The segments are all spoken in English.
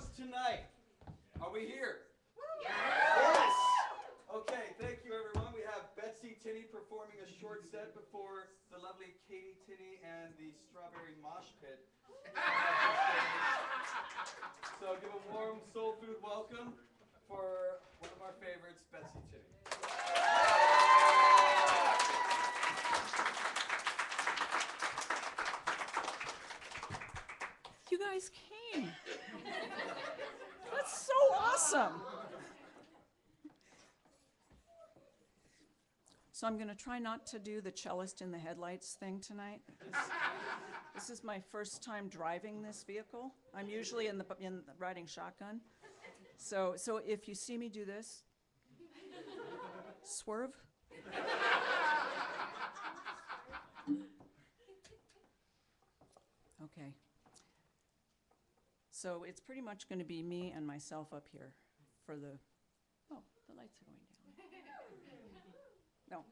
shows tonight. Are we here? Yes! Okay, thank you everyone. We have Betsy Tinney performing a short set before the lovely Katie Tinney and the Strawberry Mosh Pit. So give a warm soul food welcome for one of our favorites, Betsy Tinney. You guys came. That's so awesome. So I'm going to try not to do the cellist in the headlights thing tonight. This is my first time driving this vehicle. I'm usually in the riding shotgun. So if you see me do this, swerve. Okay. So it's pretty much going to be me and myself up here for the, oh, the lights are going down. No.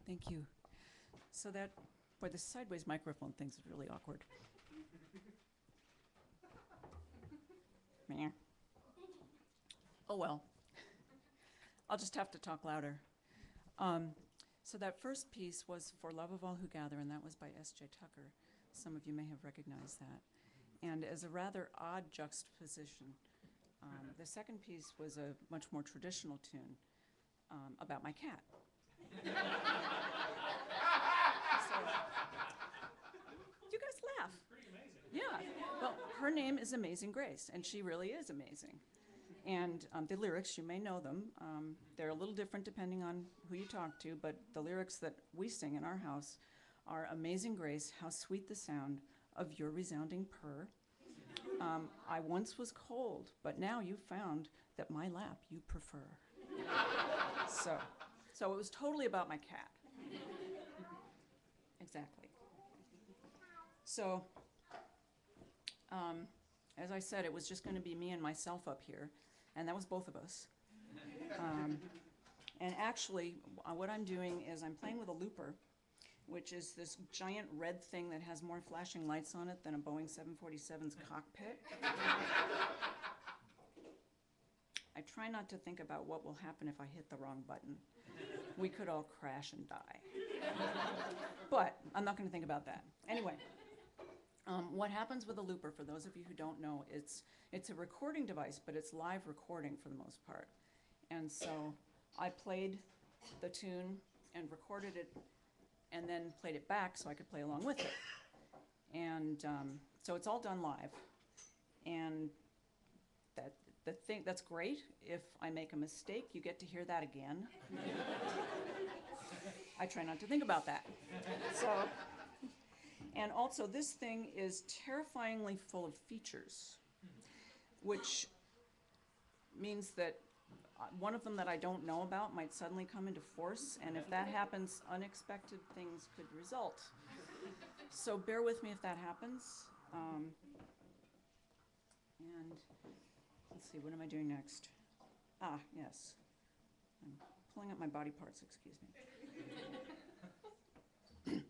Thank you. So that, boy, the sideways microphone thing's really awkward. Meh. Oh well. I'll just have to talk louder. So that first piece was For Love of All Who Gather, and that was by S.J. Tucker. Some of you may have recognized that. And as a rather odd juxtaposition, the second piece was a much more traditional tune about my cat. So, you guys laugh. Pretty amazing. Yeah. Well, her name is Amazing Grace, and she really is amazing. And the lyrics, you may know them. They're a little different depending on who you talk to, but the lyrics that we sing in our house are Amazing Grace, how sweet the sound of your resounding purr. I once was cold, but now you've found that my lap you prefer. So it was totally about my cat. Exactly. So, as I said, it was just going to be me and myself up here, and that was both of us. And actually, what I'm doing is I'm playing with a looper, which is this giant red thing that has more flashing lights on it than a Boeing 747's cockpit. I try not to think about what will happen if I hit the wrong button. We could all crash and die. But I'm not going to think about that. Anyway, what happens with a looper, for those of you who don't know, it's a recording device, but it's live recording for the most part. And so I played the tune and recorded it and then played it back so I could play along with it. And so it's all done live. And that's great. If I make a mistake, you get to hear that again. I try not to think about that. So, and also this thing is terrifyingly full of features, which means that one of them that I don't know about might suddenly come into force, and if that happens, unexpected things could result. So bear with me if that happens. And let's see, what am I doing next? Ah, yes. I'm pulling up my body parts, excuse me.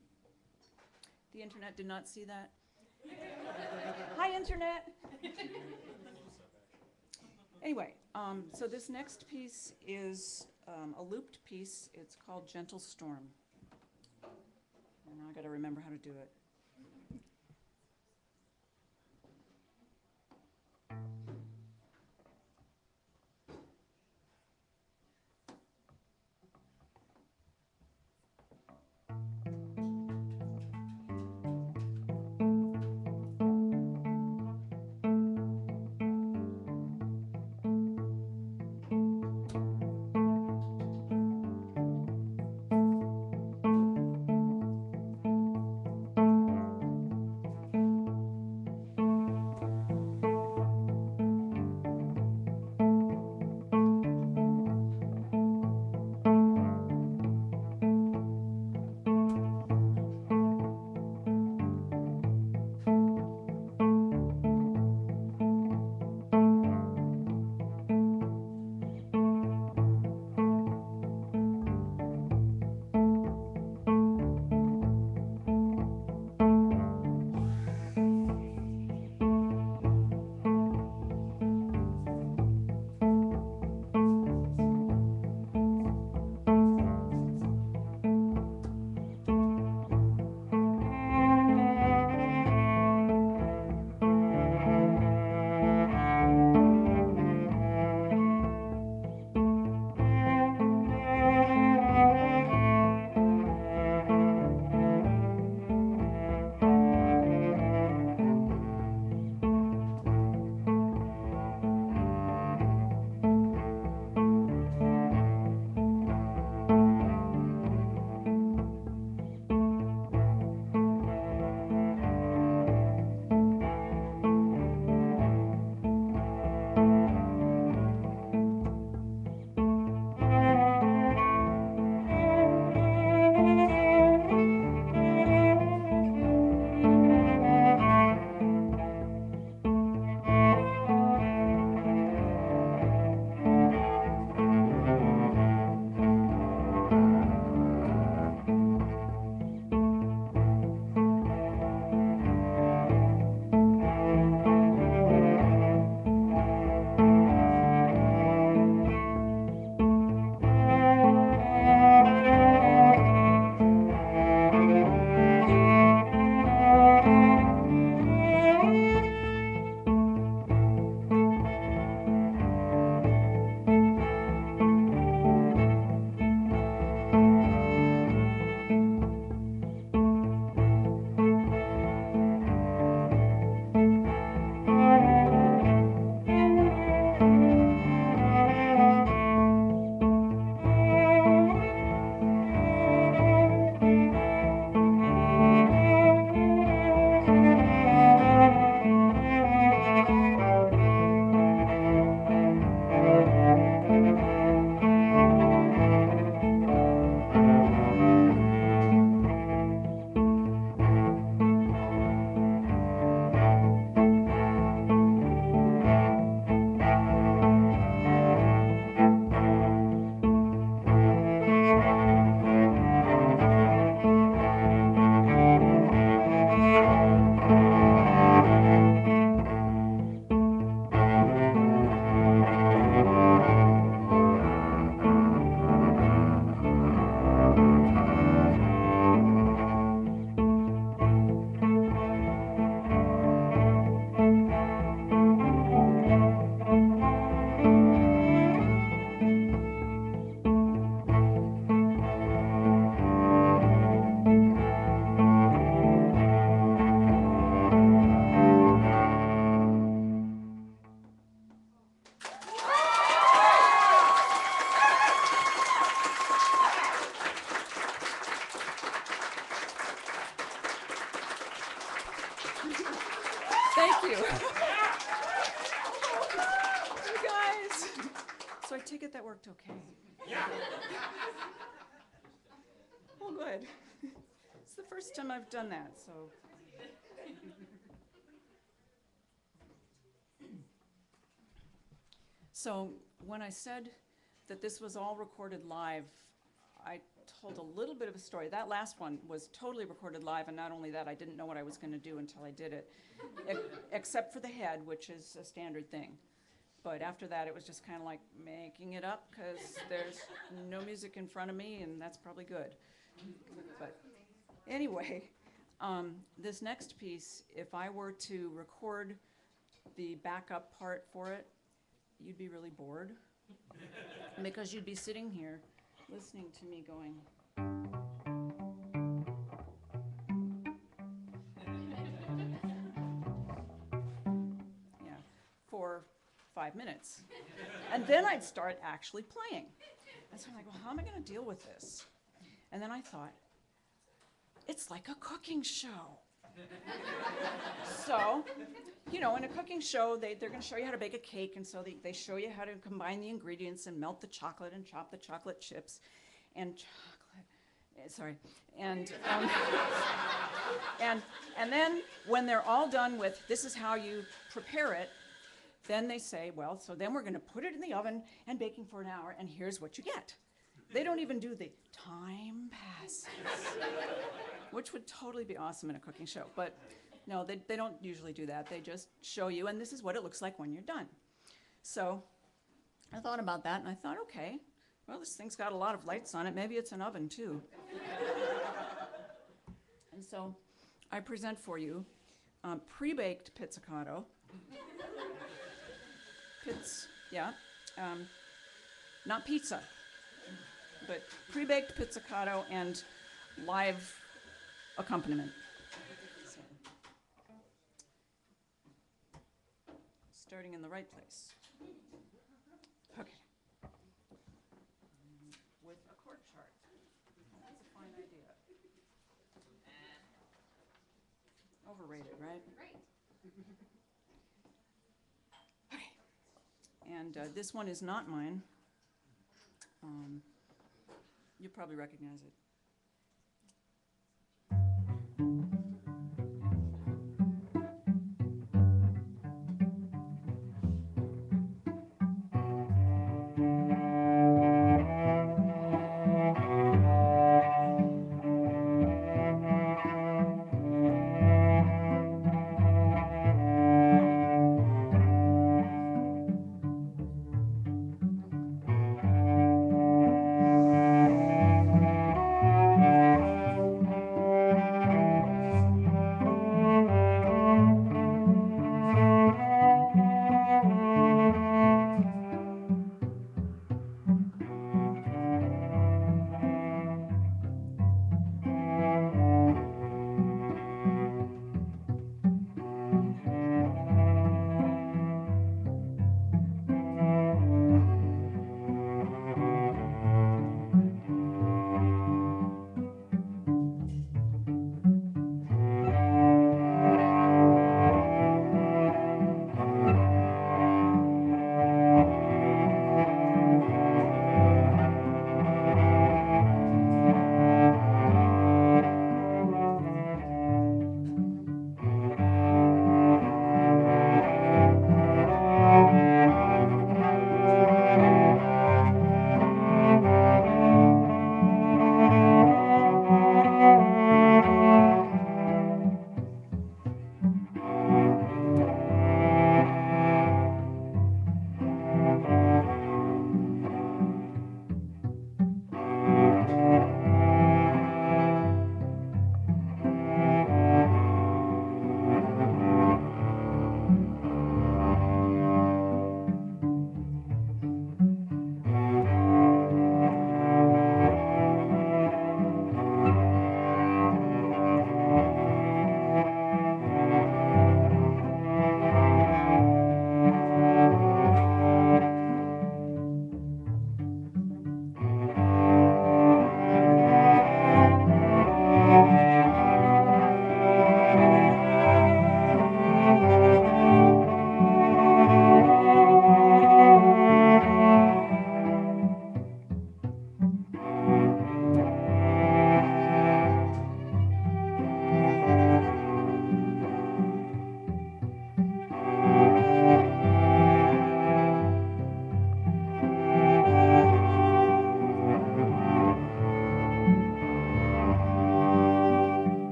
The internet did not see that. Hi, internet. Anyway, so this next piece is a looped piece. It's called Gentle Storm. And now I got to remember how to do it. Thank you. You guys. So I take it that worked okay. Yeah. Oh, good. It's the first time I've done that, so. So when I said that this was all recorded live, I told a little bit of a story. That last one was totally recorded live, and not only that, I didn't know what I was going to do until I did it, except for the head, which is a standard thing. But after that, it was just kind of like making it up, because there's no music in front of me, and that's probably good. But anyway, this next piece, if I were to record the backup part for it, you'd be really bored, because you'd be sitting here listening to me going. Yeah, for 5 minutes. And then I'd start actually playing. And so I'm like, well, how am I going to deal with this? And then I thought, it's like a cooking show. So, you know, in a cooking show, they're going to show you how to bake a cake, and so they show you how to combine the ingredients and melt the chocolate and chop the chocolate chips and and then when they're all done with this is how you prepare it, then they say, well, so then we're going to put it in the oven and baking for an hour, and here's what you get. They don't even do the time passes, which would totally be awesome in a cooking show. But no, they don't usually do that. They just show you, and this is what it looks like when you're done. So I thought about that, and I thought, okay, well, this thing's got a lot of lights on it. Maybe it's an oven, too. And so I present for you pre-baked pizzicato. Not pizza, but pre-baked pizzicato and live accompaniment. So, starting in the right place. Okay. With a chord chart. That's a fine idea. Overrated, right? Right. Okay. And this one is not mine. You probably recognize it.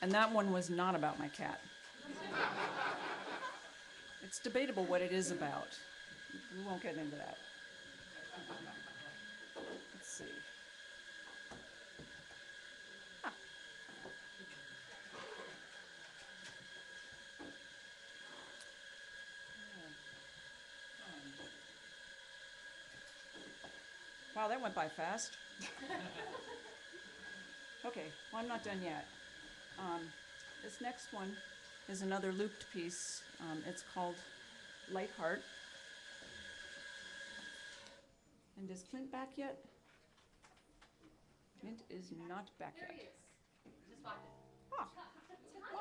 And that one was not about my cat. It's debatable what it is about. We won't get into that. Let's see. Ah. Wow, that went by fast. Okay, well, I'm not done yet. This next one is another looped piece. It's called Light Heart. And is Clint back yet? Clint is not back yet. Ah,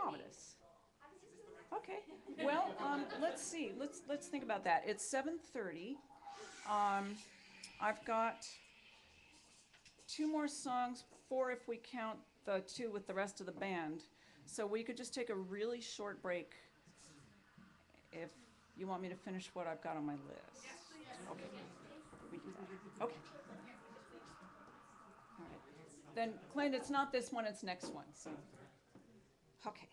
marvelous. Okay, well, let's see. Let's think about that. It's 7:30. I've got 2 more songs, 4 if we count the 2 with the rest of the band. So we could just take a really short break if you want me to finish what I've got on my list. Okay, we do that. Okay. All right. Then, Clint, it's not this one, it's next one. So, okay.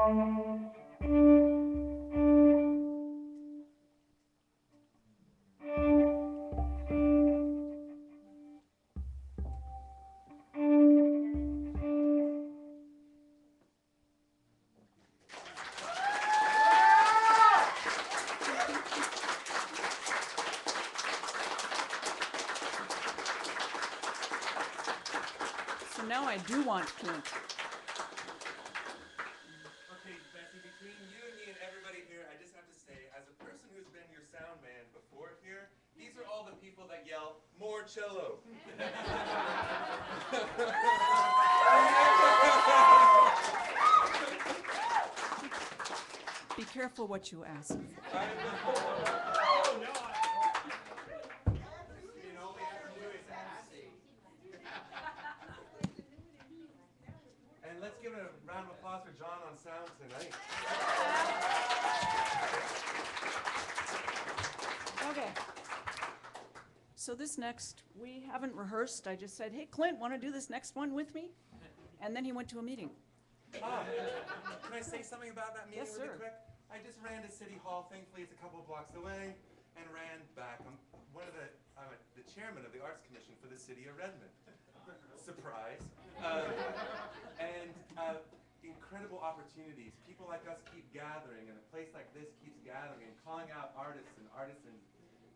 So now I do want Clint. Okay, Betsy, between you and me and everybody here, I just have to say, as a person who's been your sound man before here, these are all the people that yell, "More cello." Be careful what you ask. Oh, no. You know, all we have to do is ask. And let's give a round of applause for John on sound tonight. Okay. So this next, we haven't rehearsed. I just said, hey, Clint, want to do this next one with me? And then he went to a meeting. Can I say something about that meeting Yes, really sir. quick? I just ran to City Hall. Thankfully, it's a couple of blocks away, and ran back. I'm the chairman of the Arts Commission for the city of Redmond. Surprise. Incredible opportunities. People like us keep gathering, and a place like this keeps gathering and calling out artists and artisans,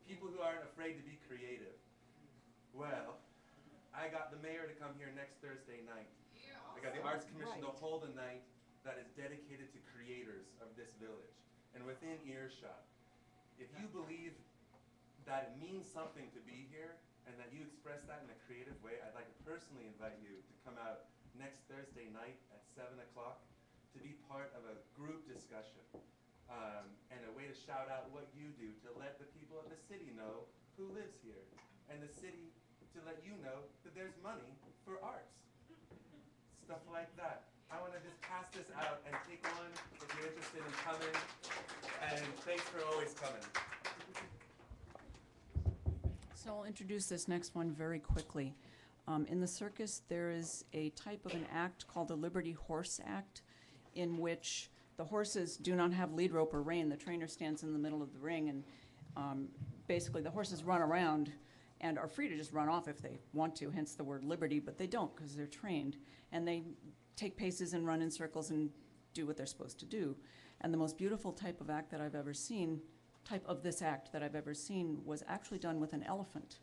people who aren't afraid to be creative. Well, I got the mayor to come here next Thursday night. I got the Arts Commission to hold a night that is dedicated to creators of this village and within earshot. If you believe that it means something to be here and that you express that in a creative way, I'd like to personally invite you to come out next Thursday night at 7 o'clock to be part of a group discussion and a way to shout out what you do to let the people of the city know who lives here, and the city to let you know that there's money for arts. Stuff like that. I want to just pass this out and take one if you're interested in coming. And thanks for always coming. So I'll introduce this next one very quickly. In the circus, there is a type of an act called the Liberty Horse Act, in which the horses do not have lead rope or rein. The trainer stands in the middle of the ring, and basically the horses run around and are free to just run off if they want to, hence the word liberty, but they don't because they're trained. And they take paces and run in circles and do what they're supposed to do. And the most beautiful type of act that I've ever seen, was actually done with an elephant.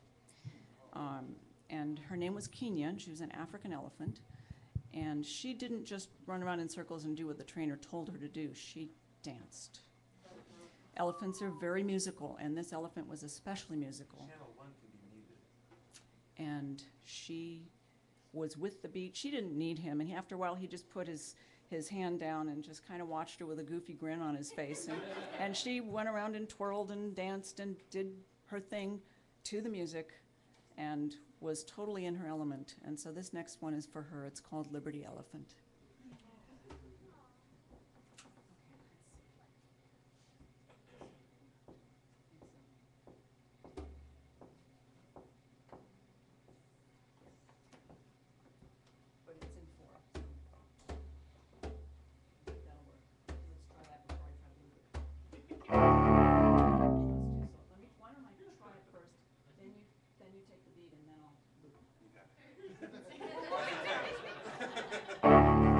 And her name was Kenya, and she was an African elephant. And she didn't just run around in circles and do what the trainer told her to do. She danced. Elephants are very musical, and this elephant was especially musical. Channel 1 can be muted. And she was with the beat. She didn't need him, and after a while he just put his hand down and just kind of watched her with a goofy grin on his face. And she went around and twirled and danced and did her thing to the music and was totally in her element. And so this next one is for her. It's called Liberty Elephant. But it's in 4. That'll work. Let's try that before I try to move it. Why don't I try it first, then you take the beat, and then I'll loop. You got it.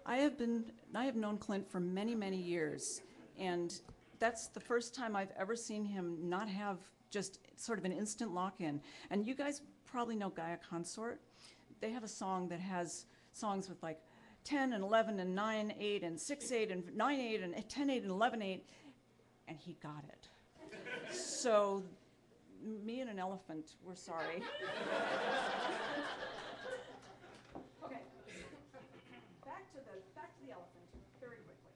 I have known Clint for many, many years, and that's the first time I've ever seen him not have just sort of an instant lock-in. And you guys probably know Gaia Consort. They have a song that has songs with like 10 and 11 and 9, 8 and 6, 8 and 9, 8 and 10, 8 and 11, 8, and he got it. So me and an elephant, we're sorry. Okay, back to the elephant very quickly.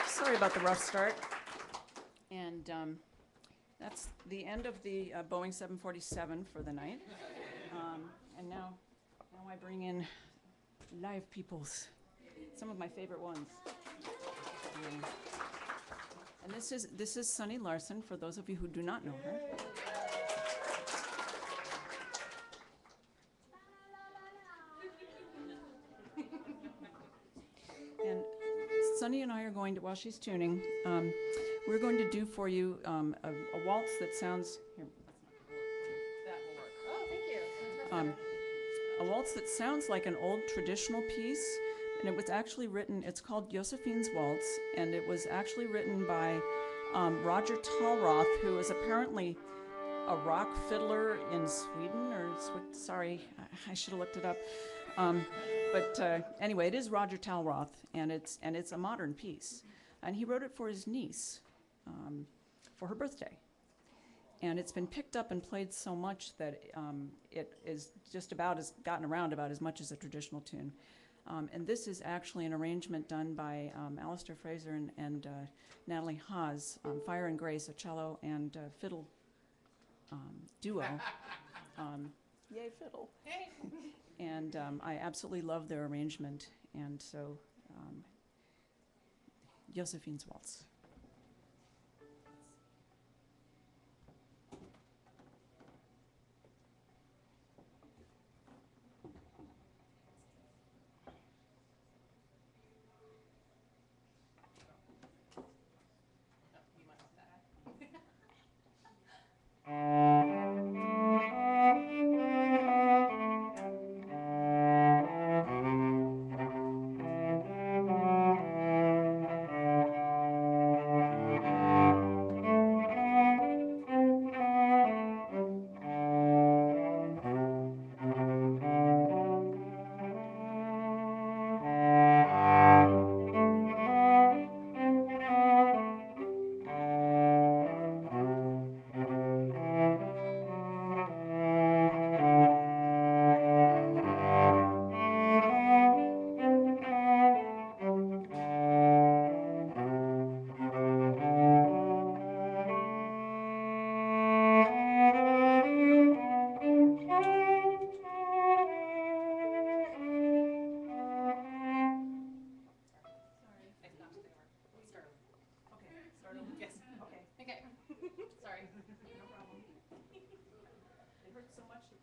Sorry about the rough start. And that's the end of the Boeing 747 for the night. And now I bring in live peoples, some of my favorite ones. And this is Sunny Larson, for those of you who do not know her. And Sunny and I are going to, while she's tuning, we're going to do for you a waltz that sounds, here, that will work. Oh, thank you. A waltz that sounds like an old traditional piece, and it was actually written, it's called Josephine's Waltz, and it was actually written by Roger Talroth, who is apparently a rock fiddler in Sweden, or sorry, I should have looked it up. But anyway, it is Roger Talroth, and it's a modern piece, and he wrote it for his niece for her birthday. And it's been picked up and played so much that it is just about as gotten around about as much as a traditional tune. And this is actually an arrangement done by Alistair Fraser and Natalie Haas, Fire and Grace, a cello and fiddle duo. Yay, fiddle. And I absolutely love their arrangement. And so, Josephine's Waltz.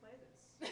play this.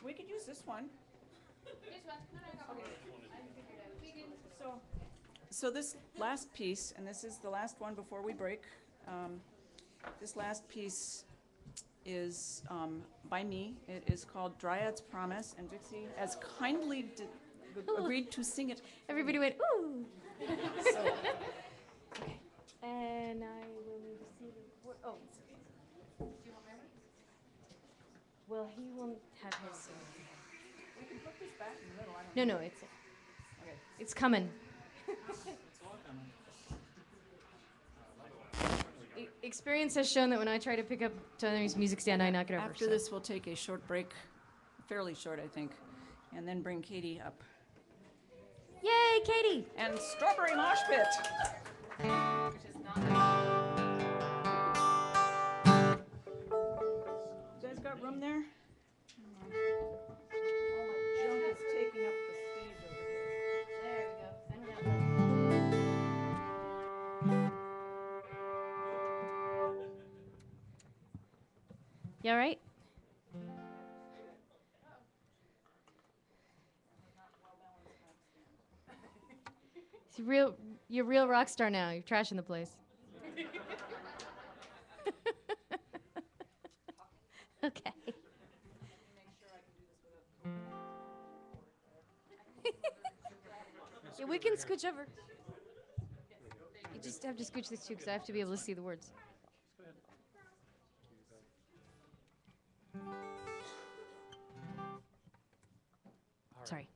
We could use this one. This one? No, I got one. I figured out. We can. So this last piece, and this is the last one before we break, this last piece is by me. It is called Dryad's Promise, and Dixie has kindly agreed to sing it. Everybody went, ooh. So, Okay. And I will need to see the word. Oh. Do you want my one? Well, he won't have his. we can put this back in the middle. I don't No, know. no, it's Okay. it's coming. It's all coming. Experience has shown that when I try to pick up Tinney's music stand, I knock it over. After this, we'll take a short break, fairly short, I think, and then bring Katie up. Yay, Katie! And Strawberry Mosh Pit. You guys got room there? All my junk is taking up the stage over here. There we go. Find an outlet. You all right? You're a real rock star now. You're trashing the place. Okay. Yeah, we can scooch over. You just have to scooch this too, because I have to be able to see the words. Sorry.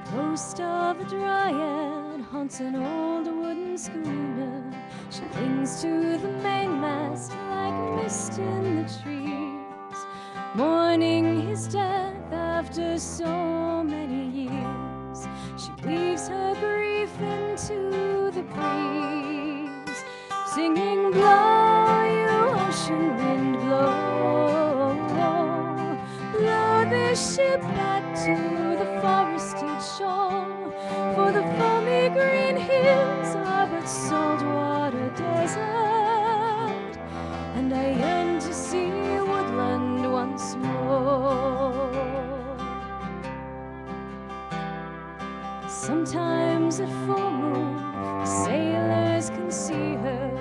The ghost of a dryad haunts an old wooden schooner. She clings to the mainmast like mist in the trees, mourning his death after so many years. She weaves her grief into the breeze, singing, blow, you ocean wind, blow, blow this ship back to the forested shore, for the foamy green hills are but saltwater desert, and I yearn to see woodland once more. Sometimes at full moon, the sailors can see her,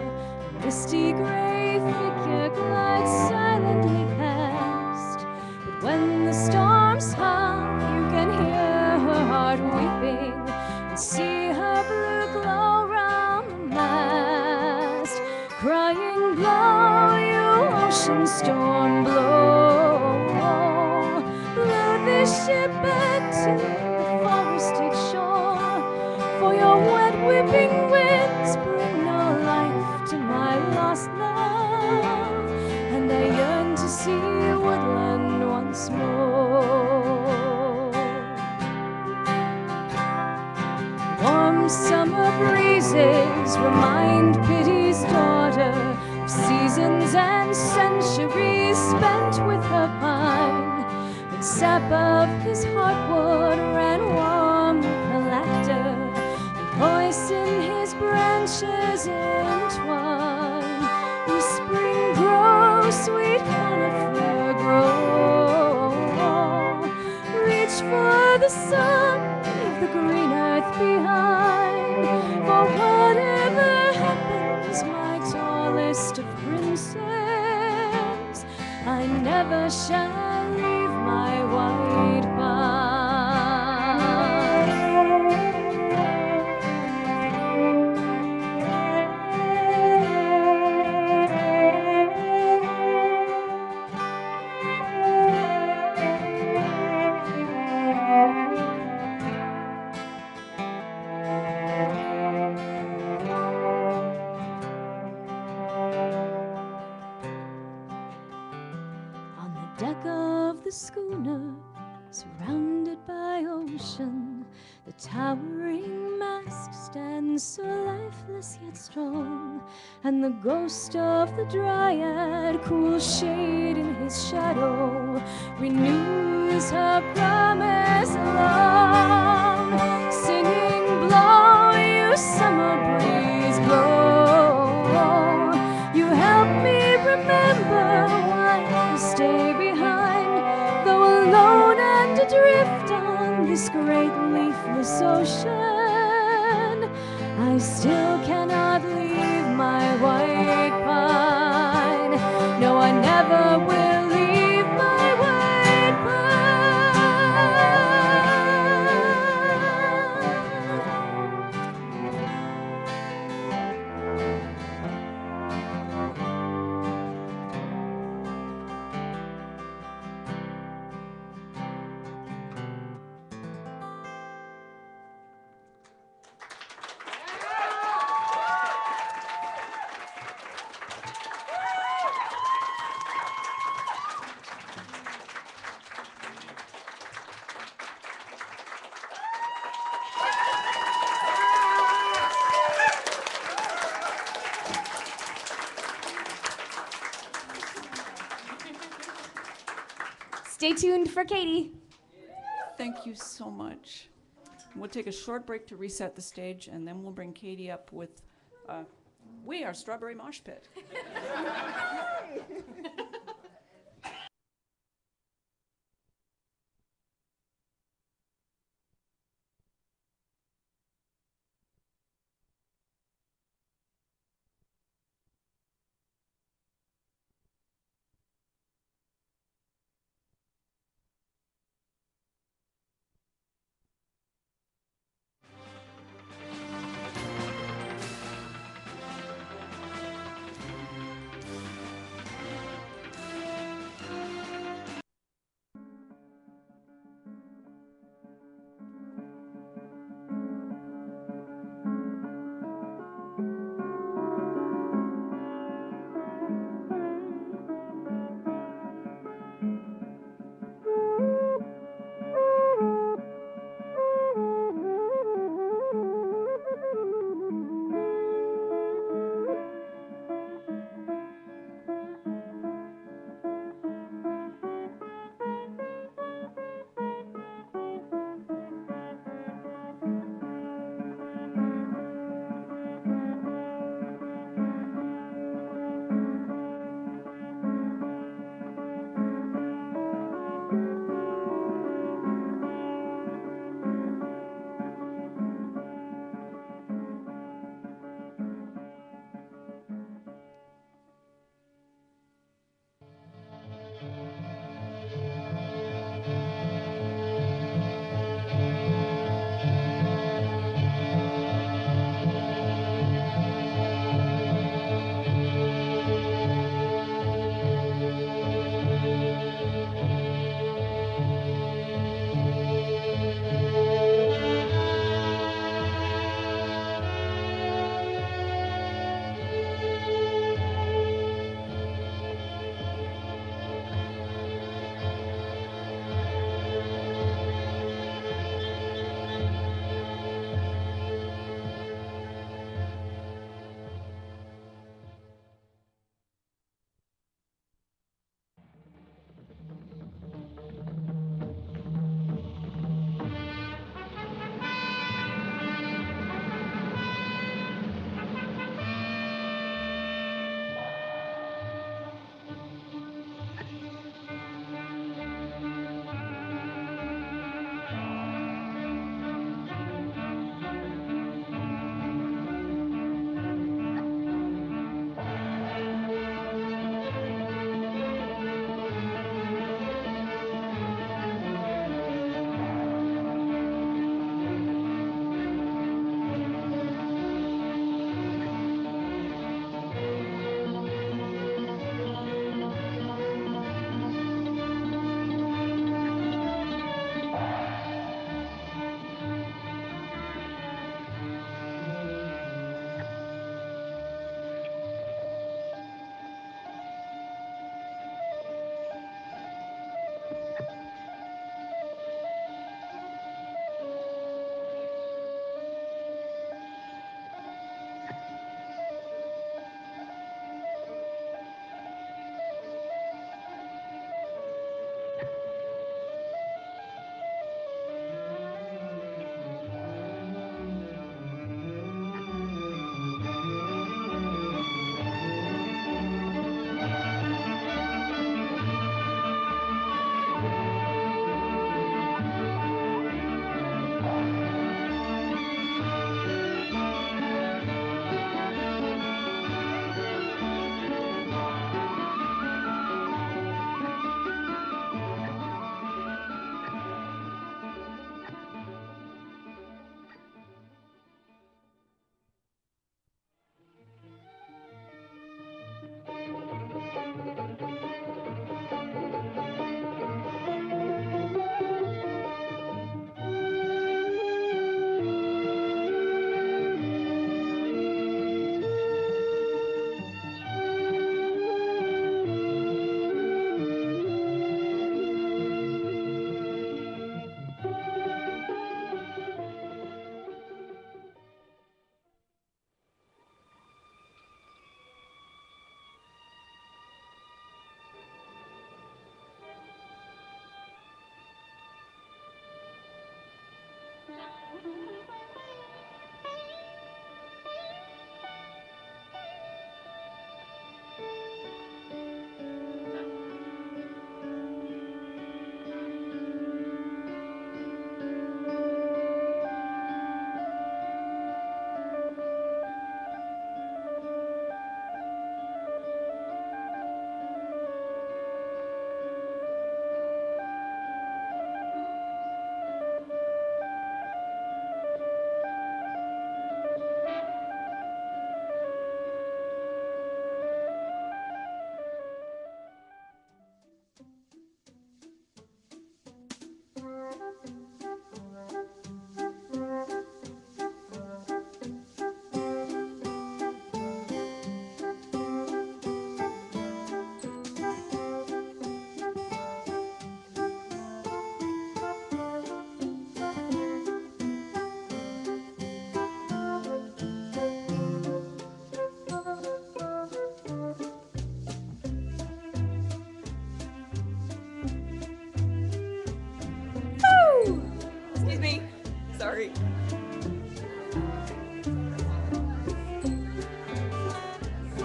a misty gray figure glides silently past. But when the storms howl, you can hear her heart weeping and see her blue glow round the mast, crying, blow, you ocean storm, blow, blow this ship back to the forested shore, for your wet whipping winds bring no life to my lost love, and I yearn to see woodland once more. Warm summer breezes remind pity's daughter of seasons and centuries spent with her pine, when sap of his heartwood ran warm with her laughter, and voice in his branches entwine. You spring grow, sweet conifer, grow, reach for the sun, leave the green earth behind, for whatever happens, my tallest of princes, I never shall leave my white pine. On the deck of the schooner, surrounded by ocean, the towering mast stands so lifeless yet strong, and the ghost of the dryad, cool shade in his shadow, renews her promise long, singing, blow, you summer breeze, blow, you help me remember why I stay behind, though alone and adrift on this great leafless ocean, I still cannot leave my white pine. No, I never will leave my white pine. Stay tuned for Katie. Thank you so much. We'll take a short break to reset the stage, and then we'll bring Katie up with We Are Strawberry Mosh Pit.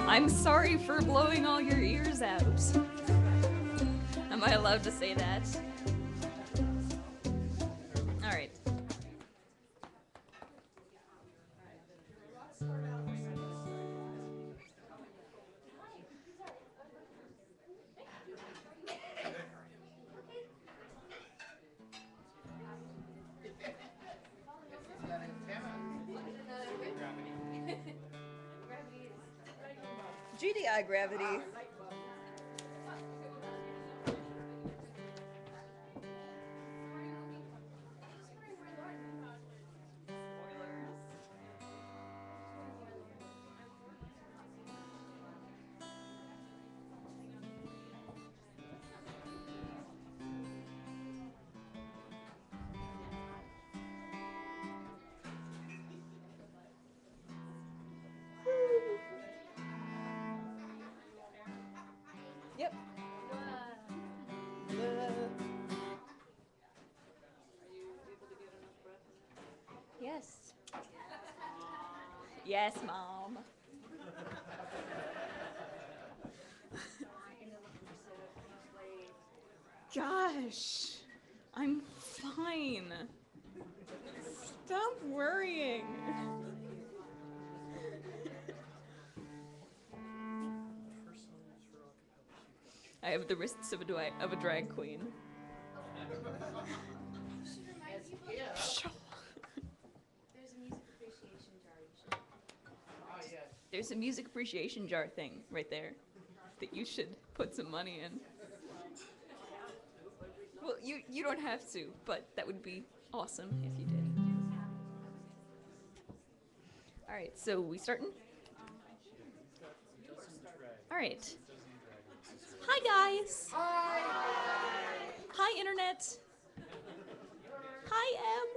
I'm sorry for blowing all your ears out. Am I allowed to say that? All right. GDI gravity. Yep. Yes. Yes, Mom. Gosh, I'm fine. Stop worrying. I have the wrists of a drag queen. Sure. There's a music appreciation jar thing right there that you should put some money in. Well, you don't have to, but that would be awesome if you did. All right, so we starting? All right. Hi, guys. Hi, Internet. Hi, Em.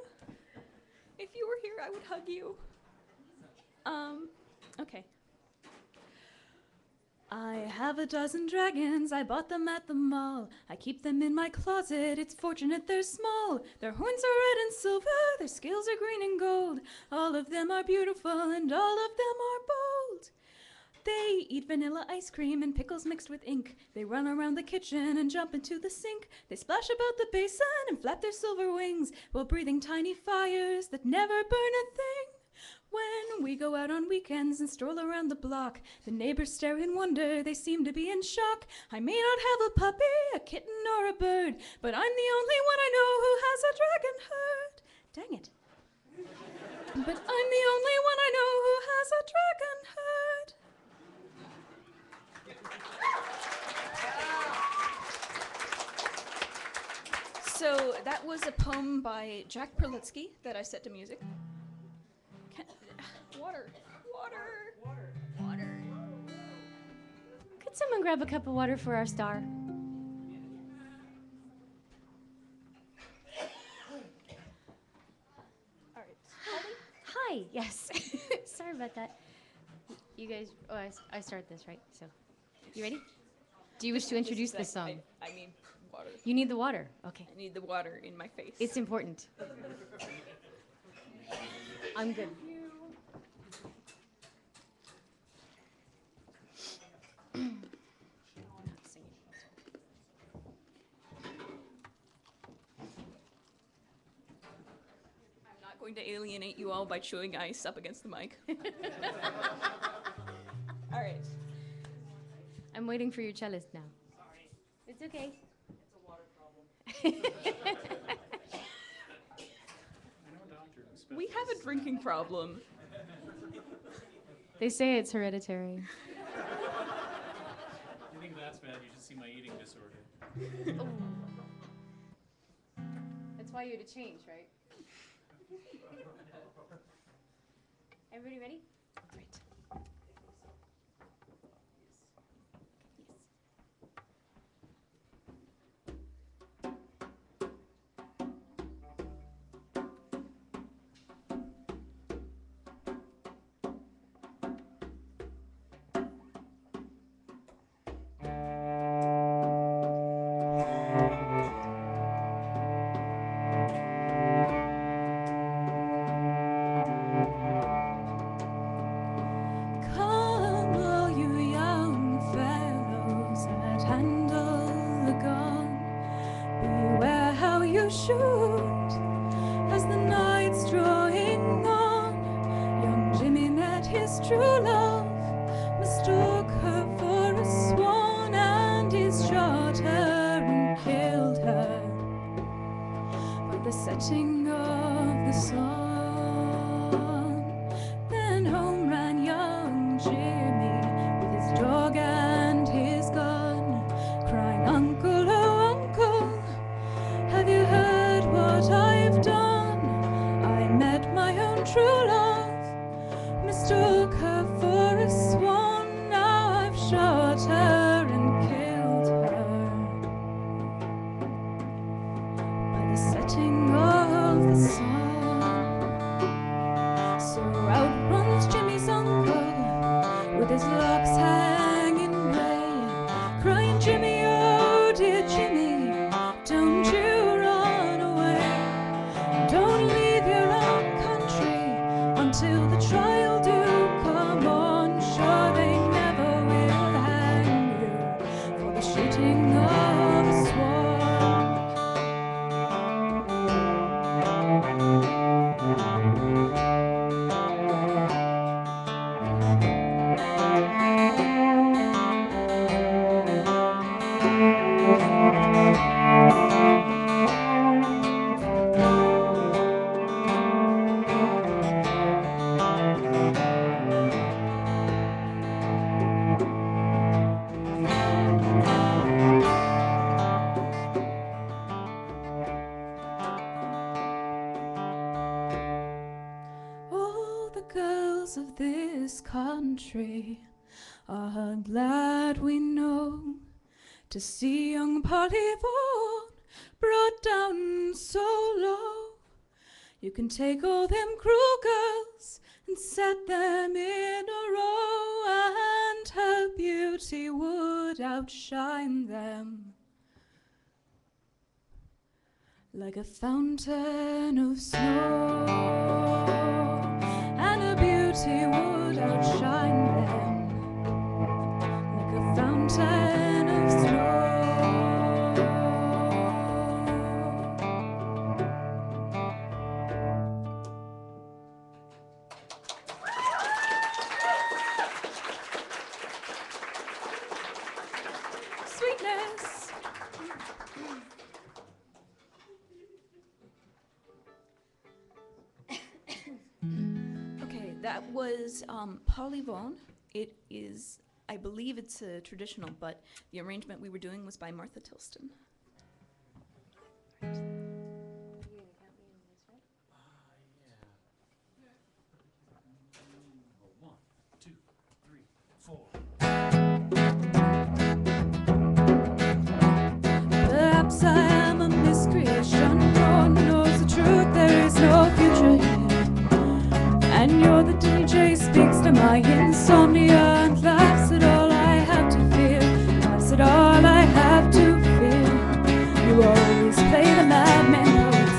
If you were here, I would hug you. Okay. I have a dozen dragons, I bought them at the mall. I keep them in my closet, it's fortunate they're small. Their horns are red and silver, their scales are green and gold. All of them are beautiful and all of them are bold. They eat vanilla ice cream and pickles mixed with ink. They run around the kitchen and jump into the sink. They splash about the basin and flap their silver wings while breathing tiny fires that never burn a thing. When we go out on weekends and stroll around the block, the neighbors stare in wonder, they seem to be in shock. I may not have a puppy, a kitten, or a bird, but I'm the only one I know who has a dragon herd. Dang it. But I'm the only one I know who has a dragon herd. So that was a poem by Jack Perlitsky that I set to music. Water. Could someone grab a cup of water for our star? All right. Hi, yes. Sorry about that. You guys, I start this, right? So, you ready? Do you wish to introduce this song? I need water. You need the water. Okay. I need the water in my face. It's important. I'm good. Going to alienate you all by chewing ice up against the mic. All right. I'm waiting for your cellist now. Sorry. It's okay. It's a water problem. We have a drinking problem. They say it's hereditary. You think that's bad? You should see my eating disorder. That's why you had to change, right? Everybody ready? Great. his true love mistook her for a swan, and he shot her and killed her by the setting of the sun. Then home ran young Jimmy with his dog and his gun, crying, "Uncle, oh uncle, have you heard what I've done? I met my own true love, mistook her for a swan, now I've shot her and killed her by the setting of the sun." So out runs Jimmy's uncle with his locks hanging gray, crying, "Jimmy, oh dear Jimmy, don't you run away. Don't leave your own country until the trial do come on. Sure they never will hang you for the shooting of a swan." All the girls of this country are glad, we know, to see young Polly Vaughan brought down so low. You can take all them cruel girls and set them in a row, and her beauty would outshine them like a fountain of snow, and her beauty would outshine them like a fountain of snow. Sweetness. Okay, that was Polly Vaughan. It is, I believe it's a traditional, but the arrangement we were doing was by Martha Tilston. One, two, three, four. Perhaps I am a miscreation. No one knows the truth. There is no future here. And you're the DJ, speaks to my insomnia and laughs at all I have to fear. Laughs at all I have to fear. You always play the madman notes,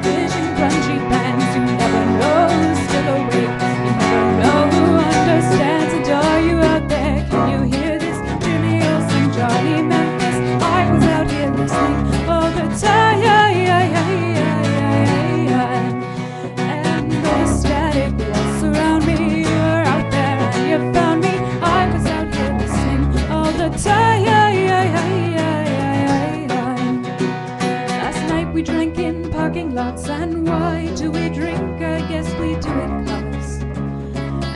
vision grungy bands. You never know who's still awake. You never know who understands. And are you out there? Can you hear this? Jimmy Olsen, Johnny Memphis. I was out here listening all the time. And the static was around me. You were out there and you found me. I was out here listening all the time. Last night we drank in parking lots. And why do we drink? I guess we do it 'cause.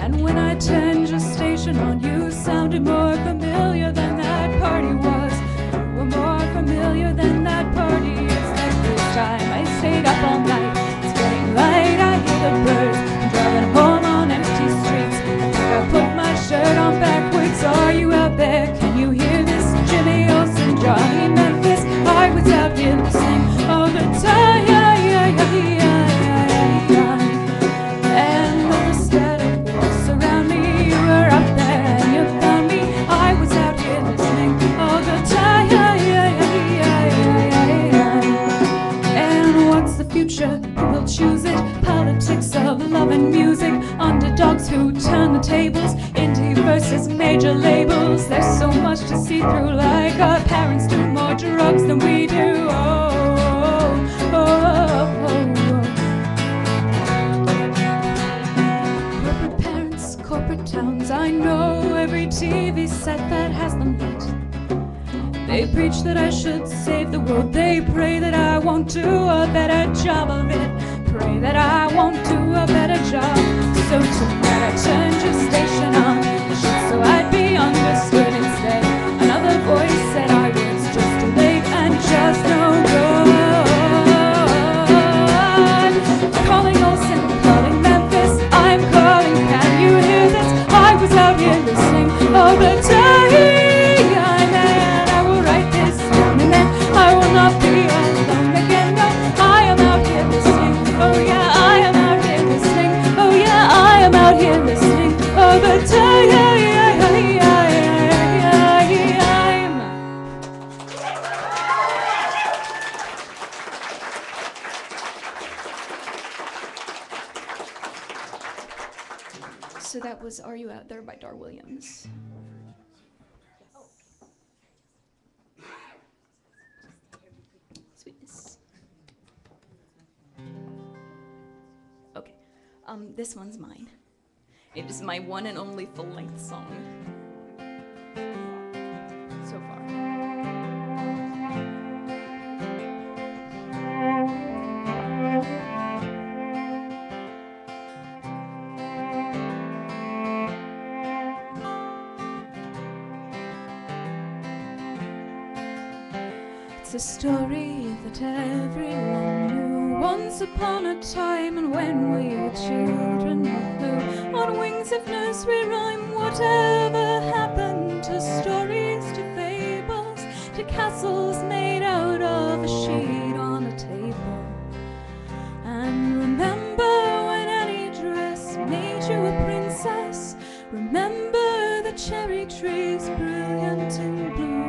And when I turned your station on, you sounded more familiar than that party was. You were more familiar than that party. It's like this time I stayed up all night. It's getting light, I hear the birds. I'm driving home on empty streets. I think I put my shirt on backwards. Are you out there? Can you hear this? Jimmy Olsen, Johnny Memphis. I was out here listening all the time. And the static was around me. You were out there and you found me. I was out here listening all the time. And what's the future? Who will choose it? Politics of love and music. Underdogs who turn the tables. Indie versus major labels. There's so much to see through. Like our parents do more drugs than we do. Corporate parents corporate towns. I know every TV set that has them lit. They preach that I should save the world. They pray that I won't do a better job of it. Pray that I won't do a better job. So tonight I turned your station on the shit so I'd be understood instead. Another voice said I was just too late and just no good. Calling Olsen, calling Memphis, I'm calling, can you hear this? I was out here listening all the time. I will write this down and then I will not be alone again. No, I am out here listening. Oh yeah, I am out here listening. Oh yeah, I am out here listening all the time. So that was Are You Out There by Dar Williams. Sweetness. Okay, this one's mine. It is my one and only full-length song so far. It's a story that everyone knew. Once upon a time, and when we were children, we flew on wings of nursery rhyme. Whatever happened to stories, to fables, to castles made out of a sheet on a table? And remember when any dress made you a princess? Remember the cherry trees brilliant in bloom?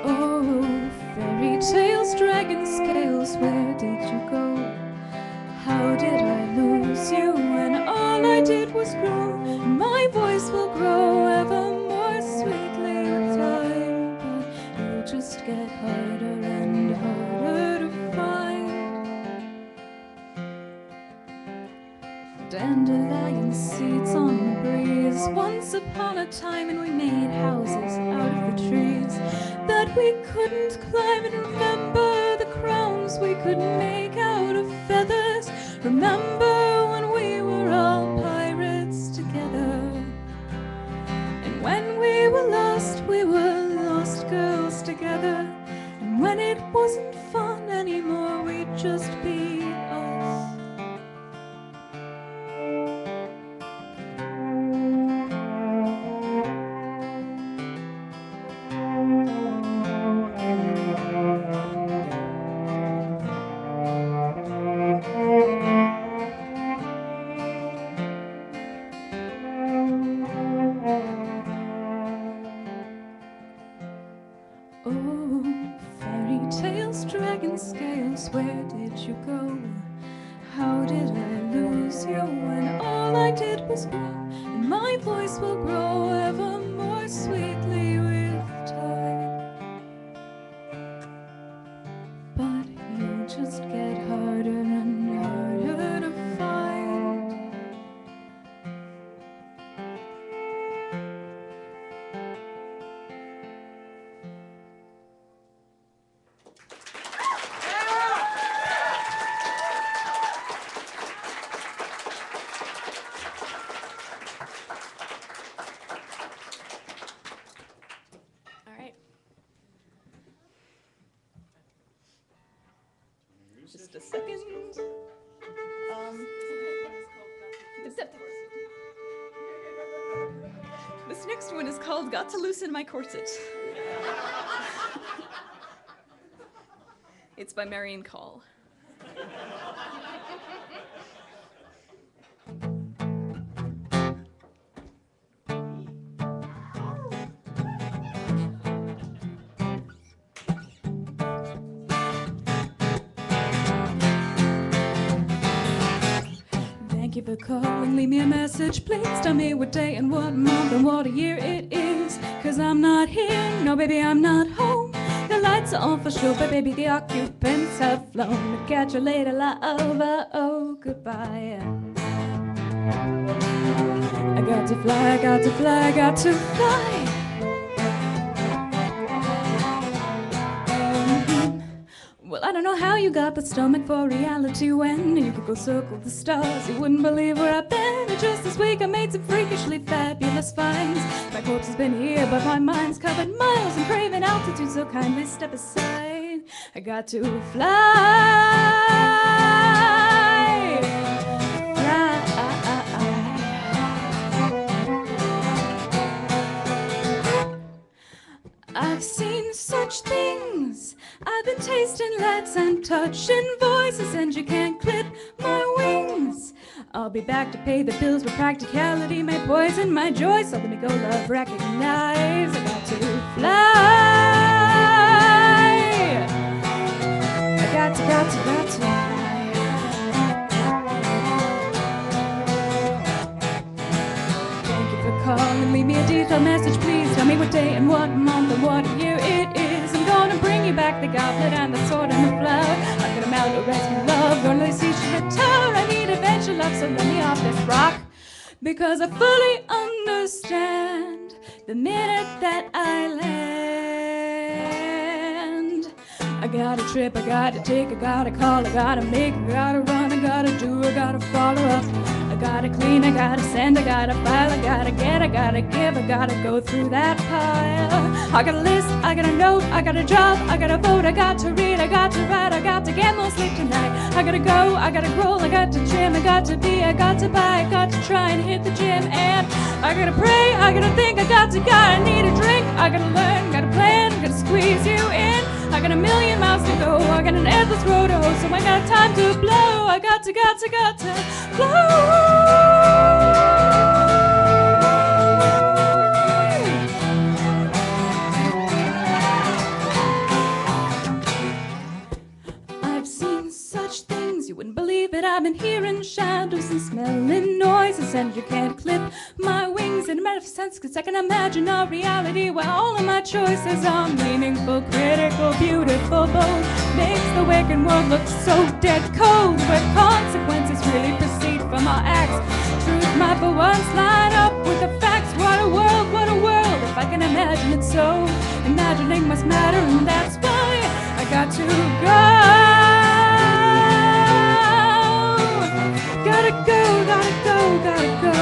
Oh, fairy tales, dragon scales, where did you go? How did I lose you when all I did was grow? My voice will grow ever more sweetly with time, but you'll just get harder and harder to find. Dandelion seeds on the breeze. Once upon a time, and we made houses out of the trees that we couldn't climb. And remember the crowns we could make out of feathers. Remember when we were all pirates together. And when we were lost girls together. And when it wasn't fun anymore, we'd just be us. Oh, fairy tales, dragon scales, where did you go? How did I lose you when all I did was grow? And my voice will grow ever more sweetly with time. But you'll just get harder and harder to find. All right. Just a second. This next one is called Got to Loosen My Corset. It's by Marion Call. Thank you for calling, leave me a message, please. Tell me what day and what month and what year it is. 'Cause I'm not here, no baby, I'm not home. The lights are on for sure, but baby, the occupants have flown. To catch you later, lover, oh, goodbye. got to fly, got to fly, got to fly. Well, I don't know how you got the stomach for reality when you could go circle the stars. You wouldn't believe where I've been. Just this week I made some freakishly fabulous finds. My corpse has been here, but my mind's covered miles and craving altitude, so kindly step aside. I got to fly. I've seen such things. I've been tasting lights and touching voices, and you can't clip my wings. I'll be back to pay the bills, but practicality may poison my joy. So let me go, love, recognize. I got to fly. I got to fly. Call and leave me a detailed message, please. Tell me what day and what month and what year it is. I'm gonna bring you back the goblet and the sword and the flower. I'm gonna mount a rescue love, gonna see you the tower. I need adventure love, so let me off this rock. Because I fully understand the minute that I land. I gotta trip, I gotta take, I gotta call, I gotta make, I gotta run, I gotta do, I gotta follow up. I gotta clean, I gotta send, I gotta file, I gotta get, I gotta give, I gotta go through that pile. I got a list, I got a note, I got a job, I gotta vote, I got to read, I got to write, I got to get more sleep tonight. I gotta go, I gotta grow, I got to gym, I got to be, I got to buy, I got to try and hit the gym. And I gotta pray, I gotta think, I need a drink, I gotta learn, gotta plan, gotta squeeze you in. I got a million miles to go, I got an endless road to hoe, so I got time to blow. I got to I've seen such things you wouldn't believe it. I've been hearing shadows and smelling noises, and you can't clip my wings in a matter of sense, cause I can imagine a reality where all of my choices are meaningful, critical, beautiful, bold. Makes the waking world look so dead cold, where consequences really proceed from our acts. Truth might for once line up with the facts. What a world, what a world, if I can imagine it so. Imagining must matter, and that's why I got to go. Gotta go, gotta go, gotta go.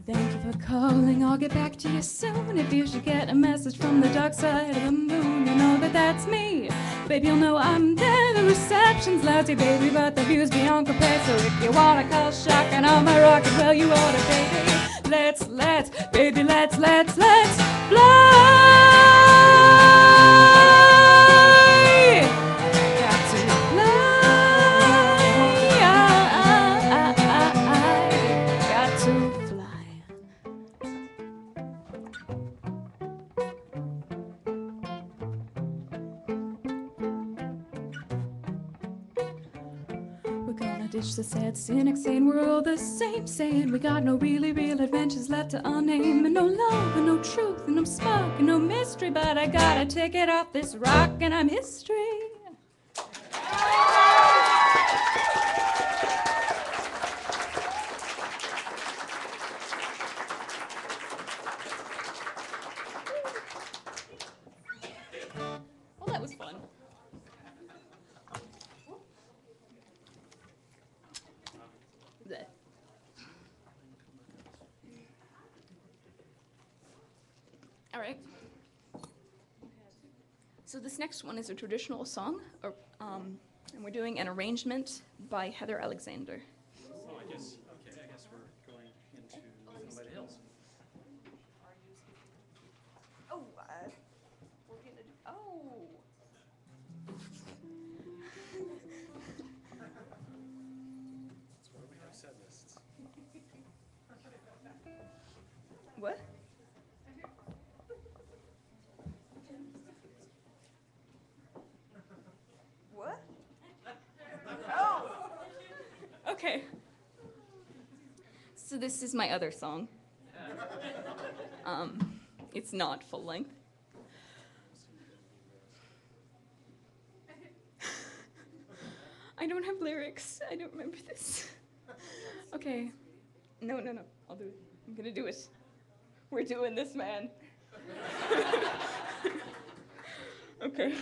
Thank you for calling, I'll get back to you soon. If you should get a message from the dark side of the moon, you know that that's me. Baby, you'll know I'm there. The reception's lousy, baby, but the view's beyond compare. So if you wanna call shotgun on my rocket, well, you oughta, baby. Let's fly. Got to fly. Got to fly. We're gonna ditch the sad, cynic, saying we're all the same, saying we got no really real adventures left to our name, and no love, and no truth, and no spark, and no mystery, but I gotta take it off this rock, and I'm history. Well, that was fun. Bleh. All right. So this next one is a traditional song, and we're doing an arrangement by Heather Alexander. Oh, I guess we're going into By the Hills. Oh, we're gonna do, oh. That's why we have set lists. What? What? Oh! Okay. So this is my other song. It's not full length. I don't have lyrics. I don't remember this. Okay. No. I'll do it. I'm gonna do it. We're doing this, man. Okay.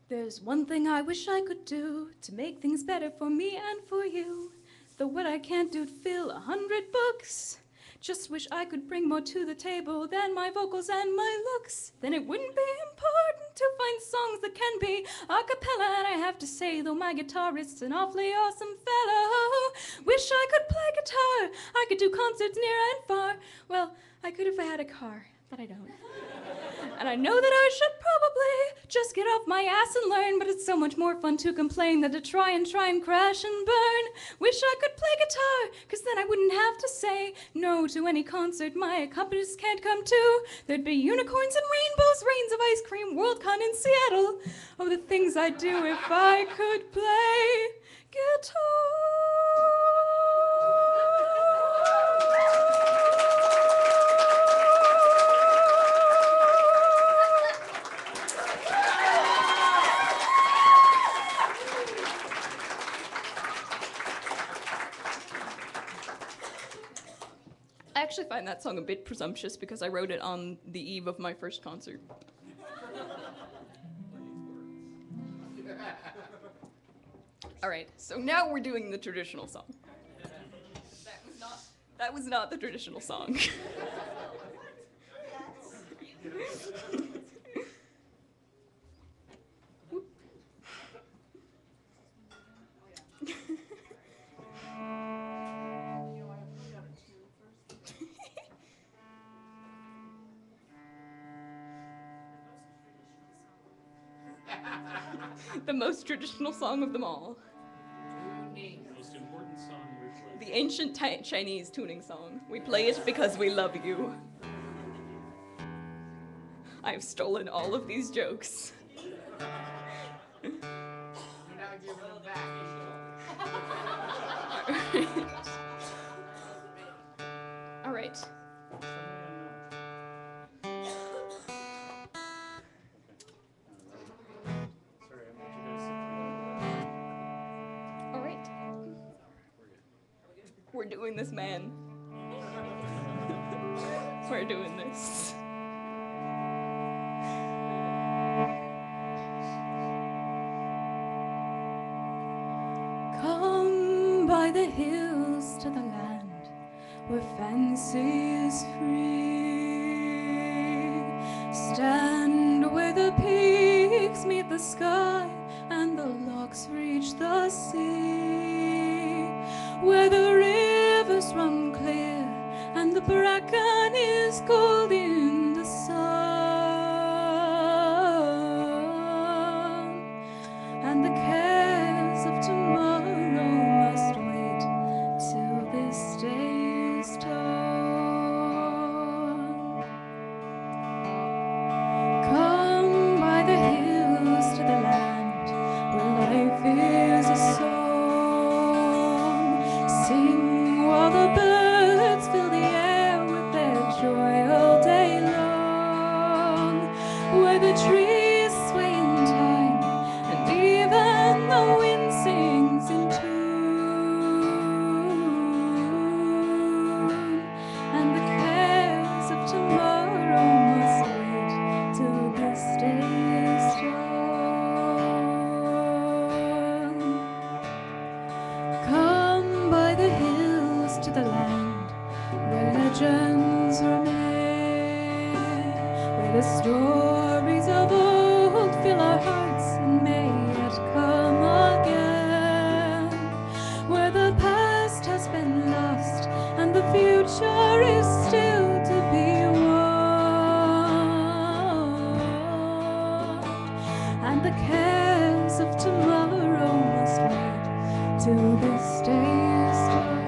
There's one thing I wish I could do to make things better for me and for you. Though what I can't do to fill 100 books. Just wish I could bring more to the table than my vocals and my looks. Then it wouldn't be important to find songs that can be a cappella. And I have to say, though my guitarist's an awfully awesome fellow. Wish I could play guitar. I could do concerts near and far. Well, I could if I had a car, but I don't. And I know that I should probably just get off my ass and learn, but it's so much more fun to complain than to try and crash and burn. Wish I could play guitar, 'cause then I wouldn't have to say no to any concert my accompanist can't come to. There'd be unicorns and rainbows, rains of ice cream, Worldcon in Seattle. Oh, the things I'd do if I could play guitar. I actually find that song a bit presumptuous because I wrote it on the eve of my first concert. All right, so now we're doing the traditional song. That was not the traditional song. The most traditional song of them all. The most important song we play. The ancient Chinese tuning song. We play it because we love you. I've stolen all of these jokes. You're not giving them back. All right. Sorry, I'm going to go sit All right. We're doing this, man. We're doing this. Come by the hills to the land where fancy is free. Stand where the peaks meet the sky and the lochs reach the sea. Where the rivers run clear and the bracken is gold in the sun. And the cares of tomorrow must wait till this day is done. Come by the hills to the land where life is a song. Sing while the birds fill the air with their joy all day long. Where the trees sway in time and even the wind sings in tune. And the cares of tomorrow must wait till this day is done. Come by the hills to the land where legends remain, where the stories of old fill our hearts and may yet come again, where the past has been lost and the future is still to be won. And the cares of tomorrow must wait till this day is done.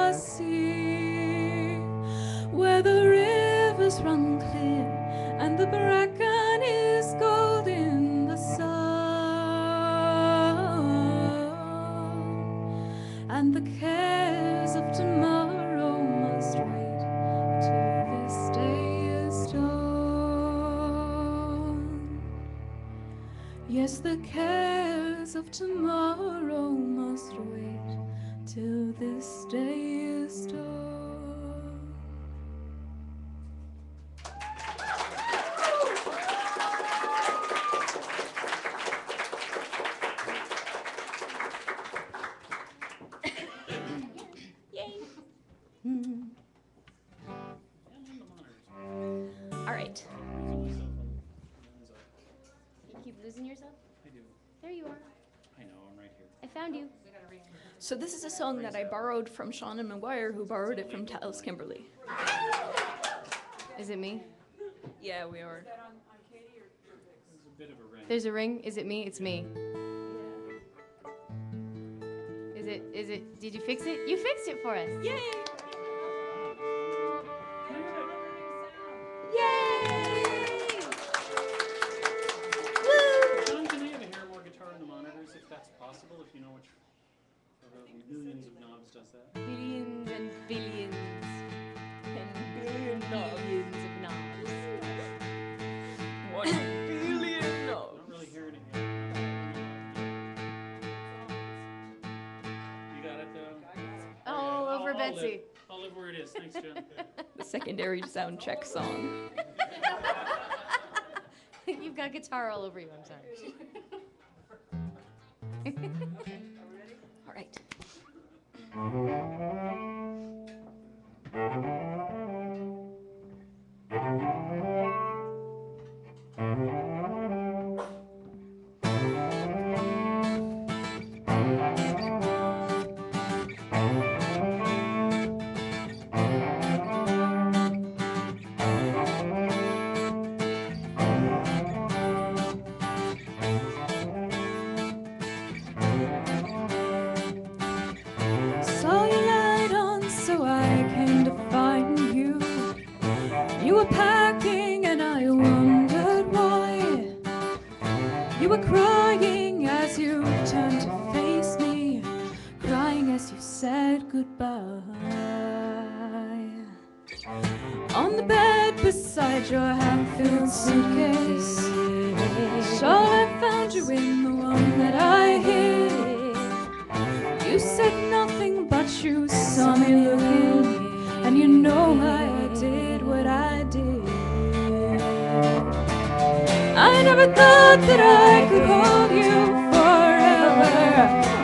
the sea, where the rivers run clear and the bracken is gold in the sun, and the cares of tomorrow must wait till this day is done. Yes, the cares of tomorrow must wait till this day is done. All right. You keep losing yourself? I do. There you are. I know, I'm right here. I found you. So this is a song that I borrowed from Sean and McGuire, who borrowed it from Talis Kimberly. Is it me? Yeah, we are. There's a bit of a ring. There's a ring. Is it me? It's me. Is it, did you fix it? You fixed it for us. Yay! John, can I have a hear more guitar in the monitors if that's possible, if you know which of the millions of knobs does that? Billions and billions and billions of knobs. 1 billion I knobs. don't really hear it here. You got it though? All over Betsy. I'll live where it is. Thanks, John. The secondary sound check song. You've got guitar all over you. I'm sorry. All right. Saw your light on, so I came to find you. You were packing, and I wondered why. You were crying as you turned to face me, crying as you said goodbye. On the bed beside your half-filled suitcase, sure I found you in the one that I hid. You said nothing, but you saw me looking, and you know I did what I did. I never thought that I could hold you forever.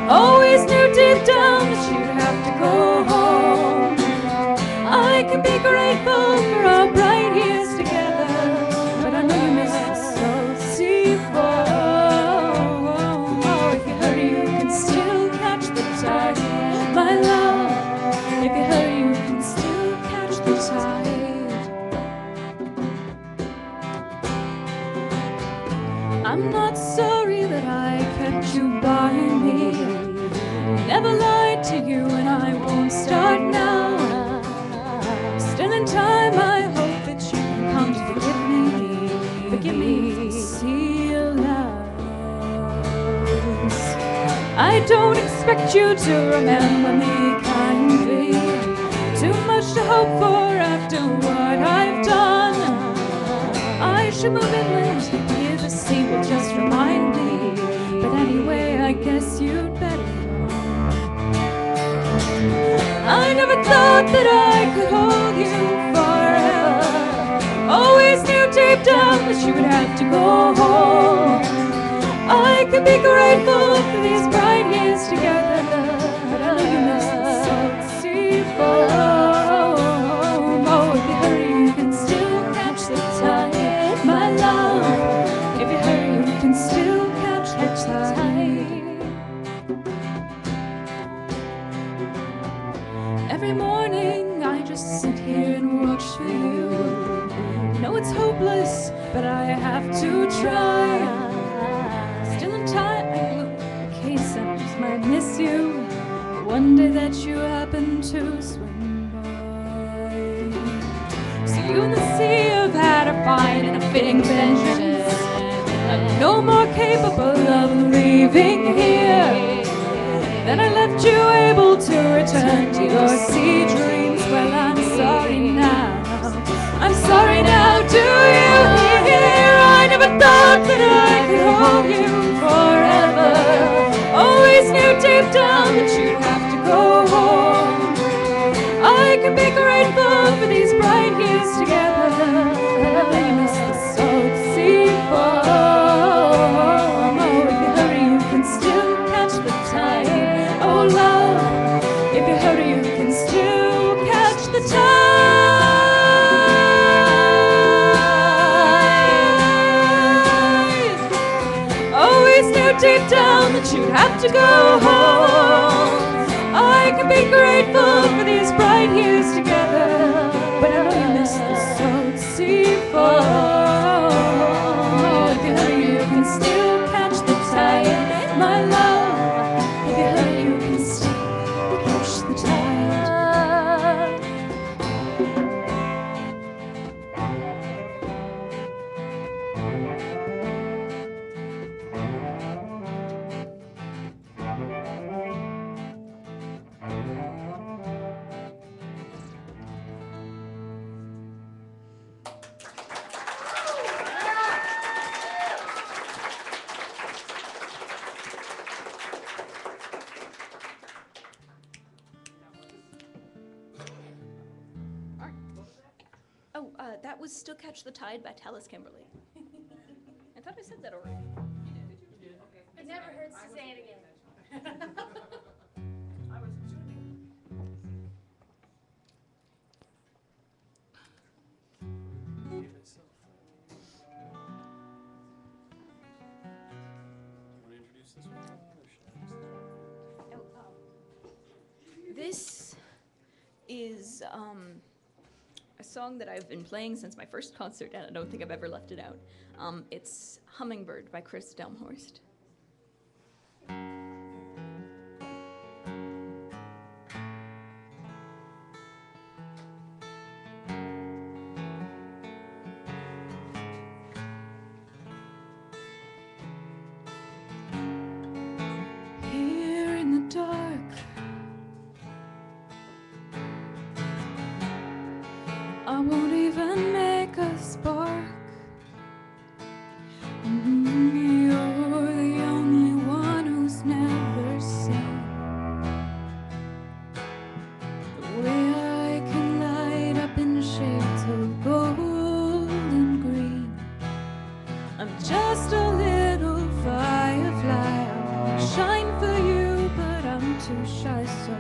Always knew deep down that you'd have to go home. I can be grateful for our bright years together, but I know you miss the salty foam. Oh, if you hurry, you can still catch the tide, my love. If you hurry, you can still catch the tide. I'm not sorry that I kept you by me. Never lied to you, and I won't start now. Still in time, I hope that you can come to forgive me. Forgive me, see your lies. I don't expect you to remember me kindly. Too much to hope for after what I've done. I should move inland, here the sea will just remind me. But anyway, I guess you'd better know. I never thought that I could hold you forever. Always knew deep down that you would have to go home. I could be grateful for these bright years together, but I know you miss the salty foam. Oh, if you hurry, you can still catch the tide, my love. If you hurry, you can still catch the tide. Every morning I just sit here and watch for you. Know it's hopeless, but I have to try. Still in time, in case I just might miss you. one day that you happen to swing by. So you and the sea have had a fine and a fitting vengeance. I'm no more capable of leaving here. Then I left you able to return to your sea dreams. Well, I'm sorry now. I'm sorry now, do you hear? I never thought that I could hold you forever. Always knew deep down that you'd have to go home. I can be grateful for these bright years together. You miss the salt sea foam. Oh, if you hurry, you can still catch the tide. Oh, love, if you hurry, you can still catch the tide. Always knew deep down that you'd have to go home. I can be grateful for these bright years together, but I know you miss the salt sea foam. If you hurry, you can still catch the tide, my love. If you hurry, you can still catch the tide. That was Still Catch the Tide by Tallis Kimberly. I thought I said that already. It never hurts to say it again. I was tuning. This is a song that I've been playing since my first concert, and I don't think I've ever left it out. It's Hummingbird by Chris Delmhorst. Here in the dark, I won't even make a spark. You're the only one who's never seen the way I can light up in shades of gold and green. I'm just a little firefly. I wanna shine for you, but I'm too shy. So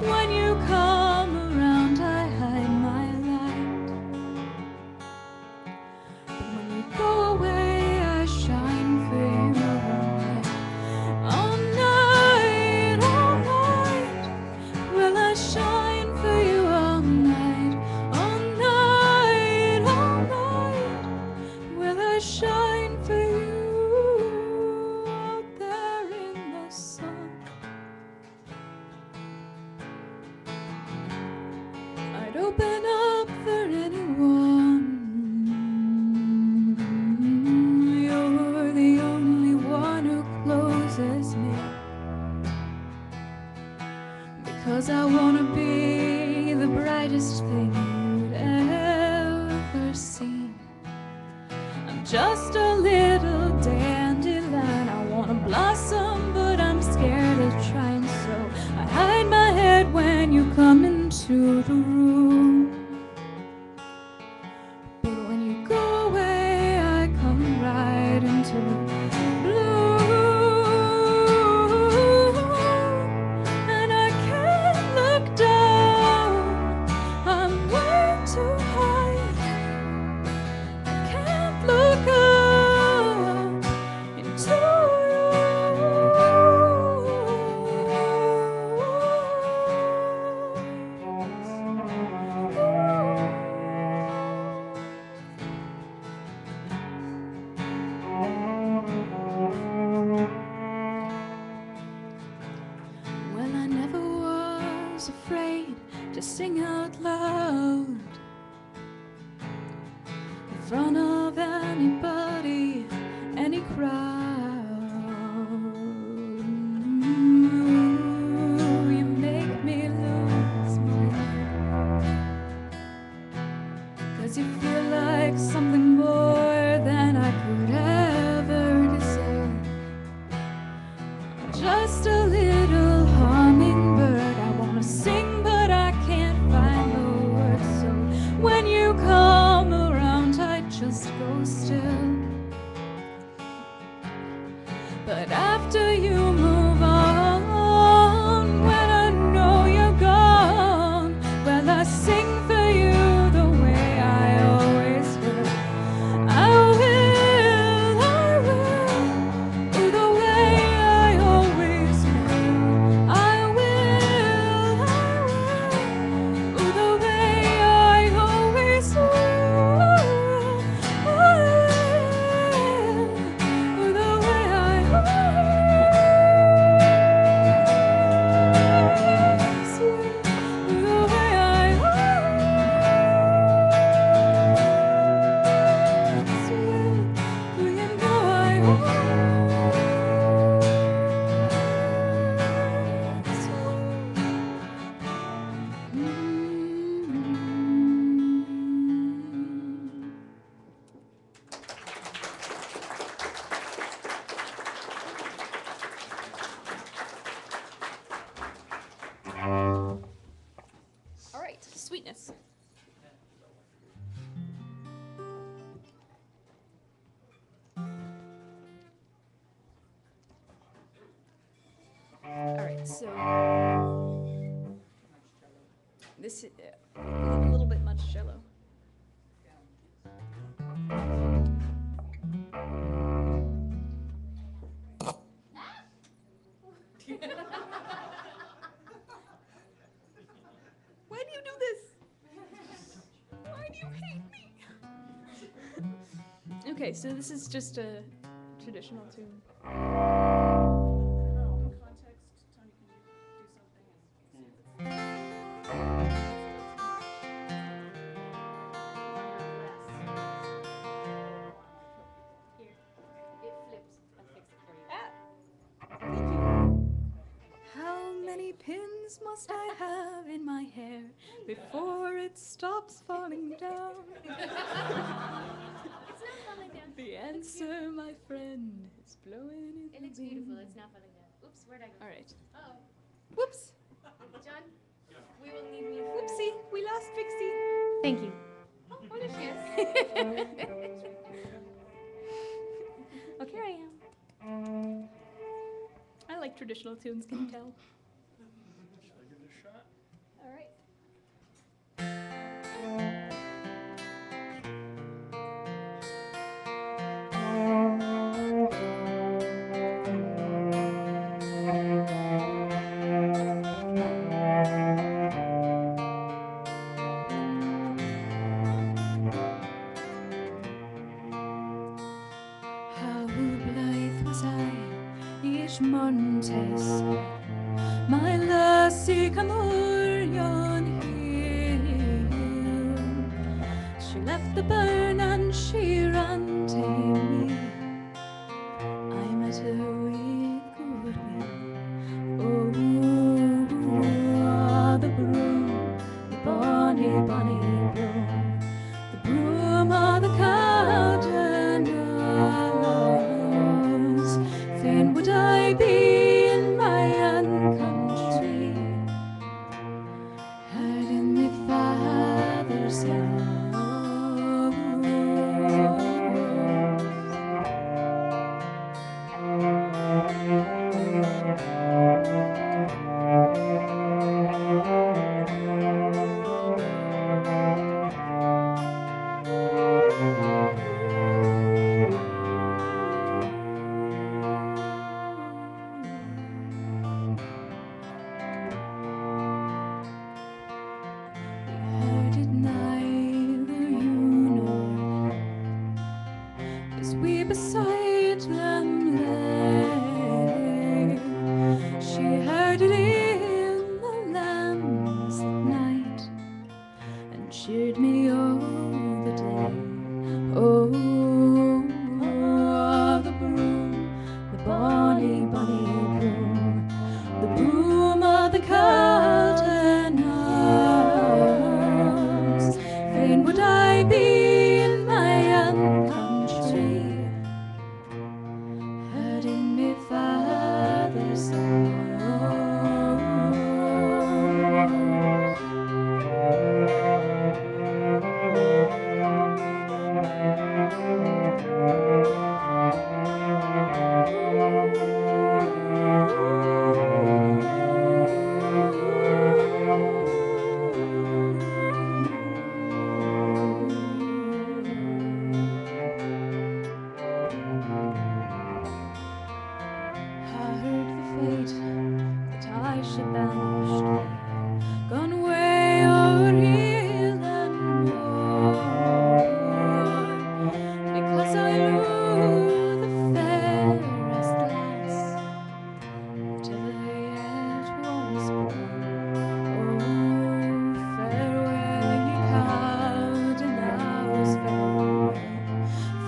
when you come around, I hide my light. But when you go away, I shine for you all night, all night. Will I shine for you all night, all night, all night? Will I shine for you out there in the sun? I'd open up for anyone. You're the only one who closes me, because I wanna be the brightest thing you'd ever seen. I'm just a little dandelion. I wanna blossom, but I'm scared of trying, so I hide my head when you come into the room. But when you go away, I come right into the blue, and I can't look down. I'm way too high. I can't look up into your eyes. sing out loud in front of anybody, any crowd. You make me lose my head, 'cause you feel like something more than I could ever desire. Just a little hummingbird, I wanna sing but I can't find the words. So when you come around I just go still. But after you move on, when I know you're gone, well I sing for you the way I always will. I will, oh, the way I always will. I will, oh, the way I always will. I will, oh, the way I always will. The way I always will. You know I always All right, sweetness. All right, so this is a little bit much jello. Why do you do this? Why do you hate me? Okay, so this is just a traditional tune. Here, it flips. I'll fix it for you. How many pins must I have in my hair before it stops falling down? It's not falling down. The answer, my friend, is blowing in It the looks beautiful. wind. It's not falling down. Oops, where'd I go? All right. Oh, Whoops. John, we will need me. Whoopsie. We lost Pixie. Thank you. Oh, there she is. Okay, here I am. I like traditional tunes, can you tell? Shall I give it a shot? All right. How blithe was I each morn to say, my lassie come o'er yon hill. She left the burn and she ran to me. I met her with goodwill. Oh, the broom, the bonny, bonny broom, the broom of the Cowden Rose. Fain would I be in my own country, heard in my father's house. Heard it neither you nor I, as we beside them lay. She heard it in the lambs at night, cheered me all the day. Oh, the broom, the bonny, bonny broom, the broom of the curtain house. Fain would I be in my own country, herding me father's house. I heard the fate that I should banished thee, gone way o'er hill and moor, because I lure the fairest lass that ever yet was born. Oh, farewell, ye Cowden-house, farewell.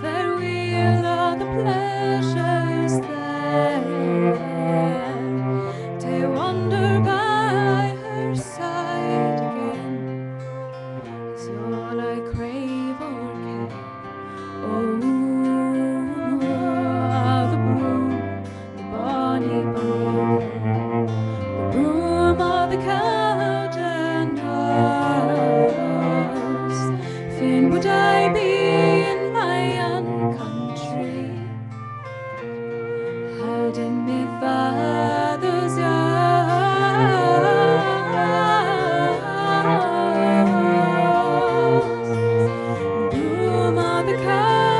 Farewell are the pleasures there, to wander by her side again is all I crave or care. Oh, the broom, the bonny, bonny broom, the broom of the Cowden-house. Fain would I be in my own country, hiding me father's house. Broom of the Cowden-house.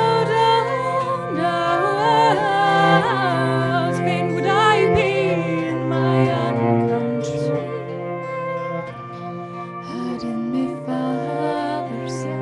Fain would I be in my own country, hiding me father's house.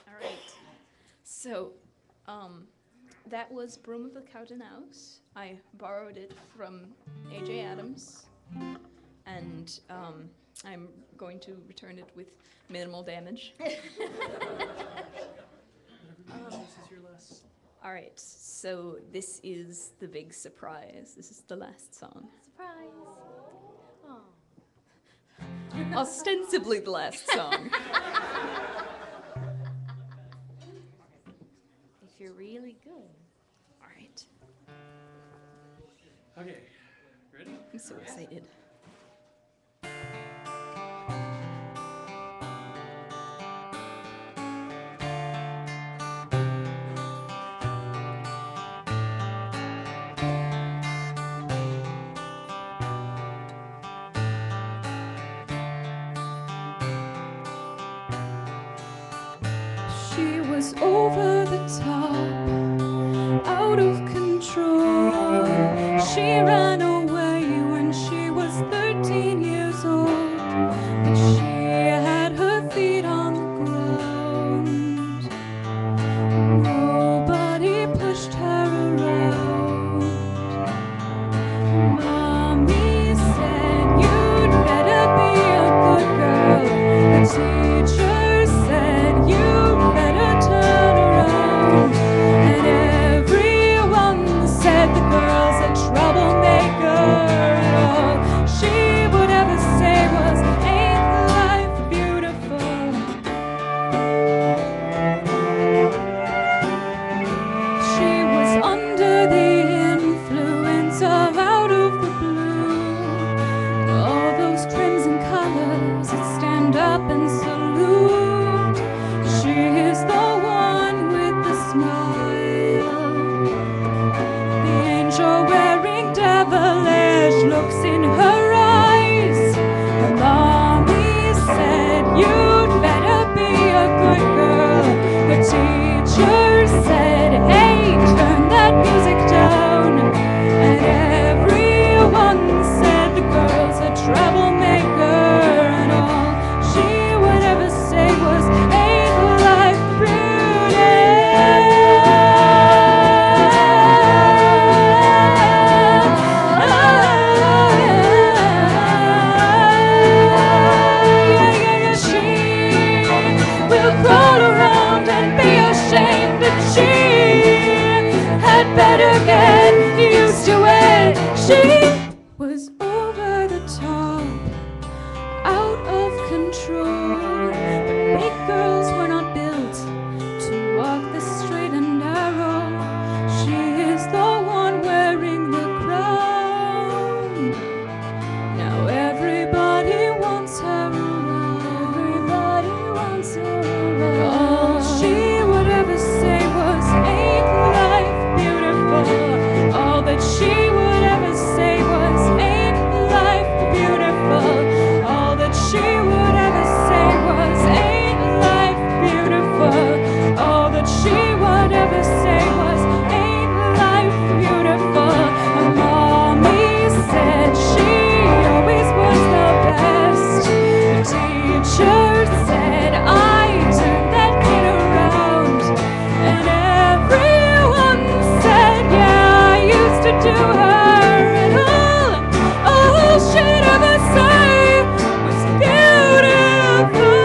All right. So, that was Broom of the Cowden-house. I borrowed it from A.J. Adams, and I'm going to return it with minimal damage. This is your last. All right. So this is the big surprise. This is the last song. Surprise. Oh. Ostensibly the last song. If you're really good. All right. Okay, ready? I'm so excited. She was over the top, out of control. She ran away when she was 13 years old, but she had her feet on the ground. Nobody pushed her around. Mommy said, "You'd better be a good girl." The teacher said, "You'd better turn around." And everyone said the girl's a troublemaker. And all she would ever say was, "Ain't life beautiful?" She was under the influence of Out of the Blue. All those crimson colors that stand up and salute. She is the one with the smile, the angel wearing devilish looks in her eyes. Her mommy said, "You'd better be a good girl." Her teacher said, "Hey, turn that music down." And everyone said the girl's a troublemaker, and all she would ever say was, "Ain't life She will crawl around and be ashamed that she had better get used to it. She was over the top, out of control. But big girls were not built to walk the straight and narrow. She is the one wearing the crown. Now everybody wants her around. Everybody wants her around. All she would ever say was, "Ain't life beautiful?" All that she would ever say was, "Ain't life beautiful?" All that she would ever say was, "Ain't life beautiful?" All that she would ever say was, "Ain't life beautiful?" Her mommy said she always was the best. The teacher said, "I turned that kid around." And everyone said, "Yeah, I used to do her." And all she'd ever say was beautiful,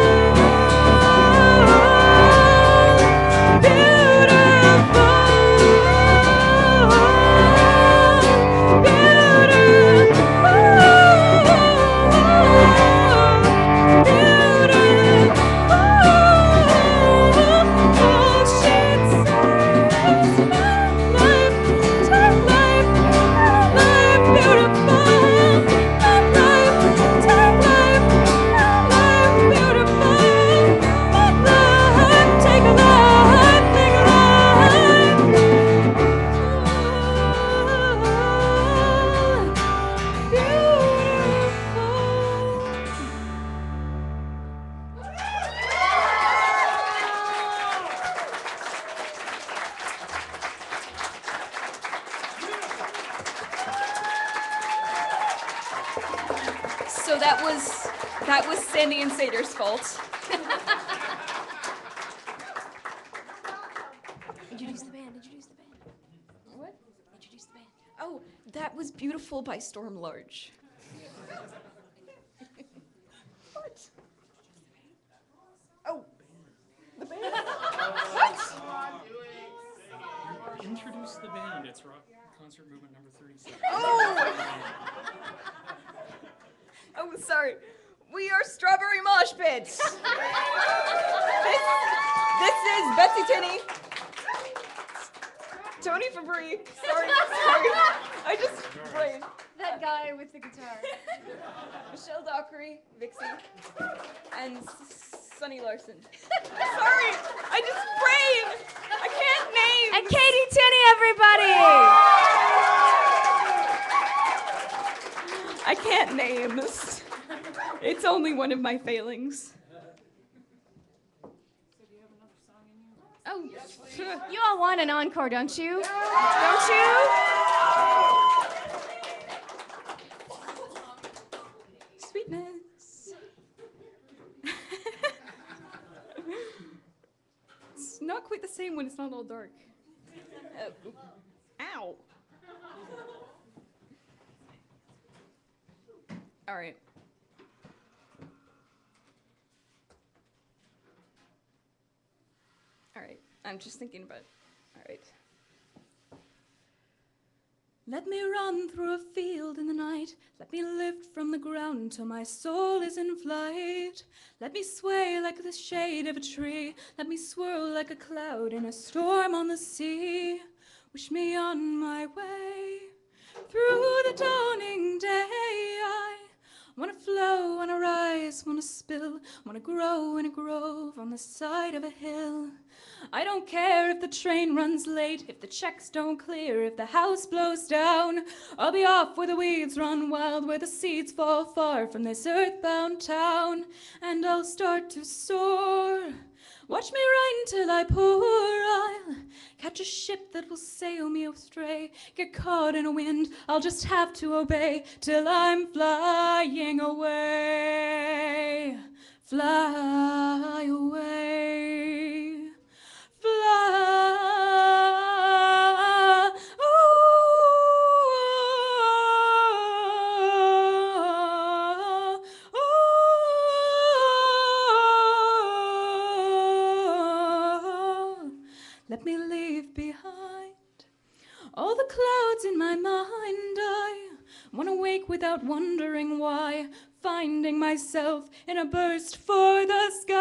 So that was Sandy and Sater's fault. Introduce the band. What? Introduce the band. Oh, that was Beautiful by Storm Large. What? Oh, the band? What? Introduce the band. It's rock concert movement number 37. Oh, sorry. We are Strawberry Mosh Pit. This is Betsy Tinney. Tony Fabry. Sorry. I just brain. That guy with the guitar. Michelle Dockery, Vixie, and Sonny Larson. Sorry, I just brain. I can't name. And Katie Tinney, everybody! I can't name. It's only one of my failings. Oh, sure. You all want an encore, don't you? Don't you? Sweetness. It's not quite the same when it's not all dark. Ow. All right. All right. I'm just thinking about it. All right. Let me run through a field in the night. Let me lift from the ground till my soul is in flight. Let me sway like the shade of a tree. Let me swirl like a cloud in a storm on the sea. Wish me on my way through the dawning day. I wanna flow, wanna rise, wanna spill, wanna grow in a grove on the side of a hill. I don't care if the train runs late, if the checks don't clear, if the house blows down. I'll be off where the weeds run wild, where the seeds fall far from this earthbound town. And I'll start to soar. Watch me ride until I pour. I'll catch a ship that will sail me astray. Get caught in a wind, I'll just have to obey till I'm flying away. Fly away. Fly. Let me leave behind all the clouds in my mind. I wanna wake without wondering why, finding myself in a burst for the sky.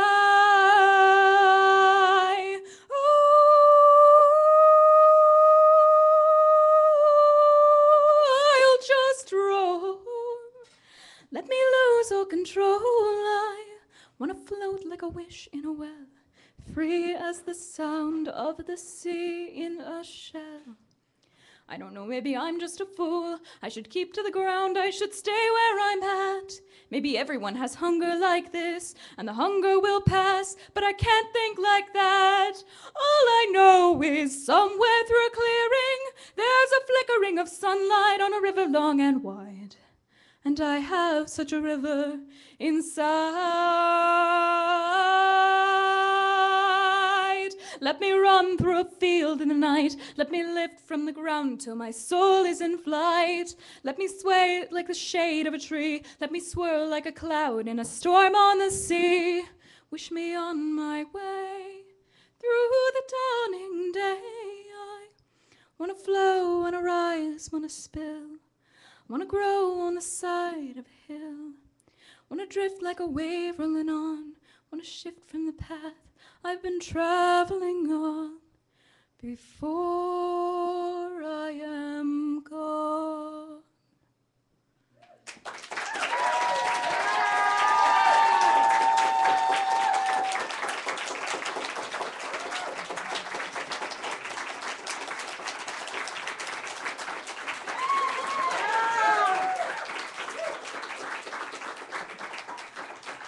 I'll just roar. Let me lose all control. I wanna float like a wish in a well, free as the sound of the sea in a shell. I don't know, maybe I'm just a fool. I should keep to the ground, I should stay where I'm at. Maybe everyone has hunger like this, and the hunger will pass, but I can't think like that. All I know is somewhere through a clearing, there's a flickering of sunlight on a river long and wide. And I have such a river inside. Let me run through a field in the night. Let me lift from the ground till my soul is in flight. Let me sway like the shade of a tree. Let me swirl like a cloud in a storm on the sea. Wish me on my way through the dawning day. I wanna flow, wanna rise, wanna spill. Wanna grow on the side of a hill. Wanna drift like a wave rolling on. Wanna shift from the path I've been traveling on before I am gone.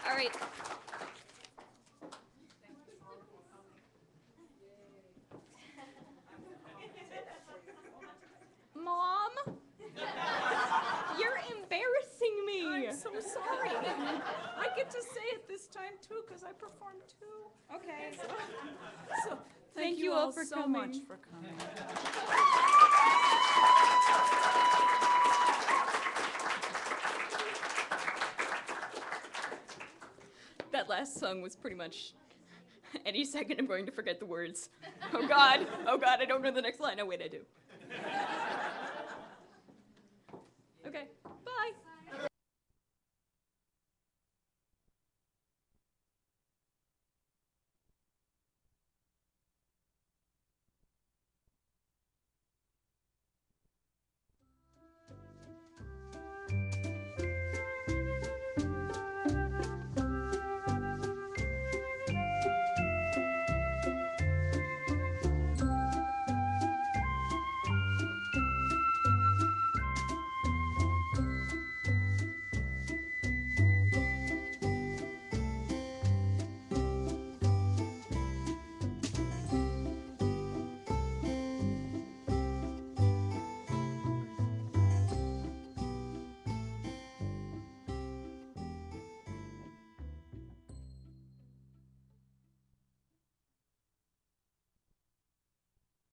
All right. Mom? You're embarrassing me. I'm so sorry. I get to say it this time too because I performed too. Okay. So Thank you all for so coming. much for coming. That last song was pretty much any second I'm going to forget the words. Oh God, I don't know the next line. Oh wait, I do.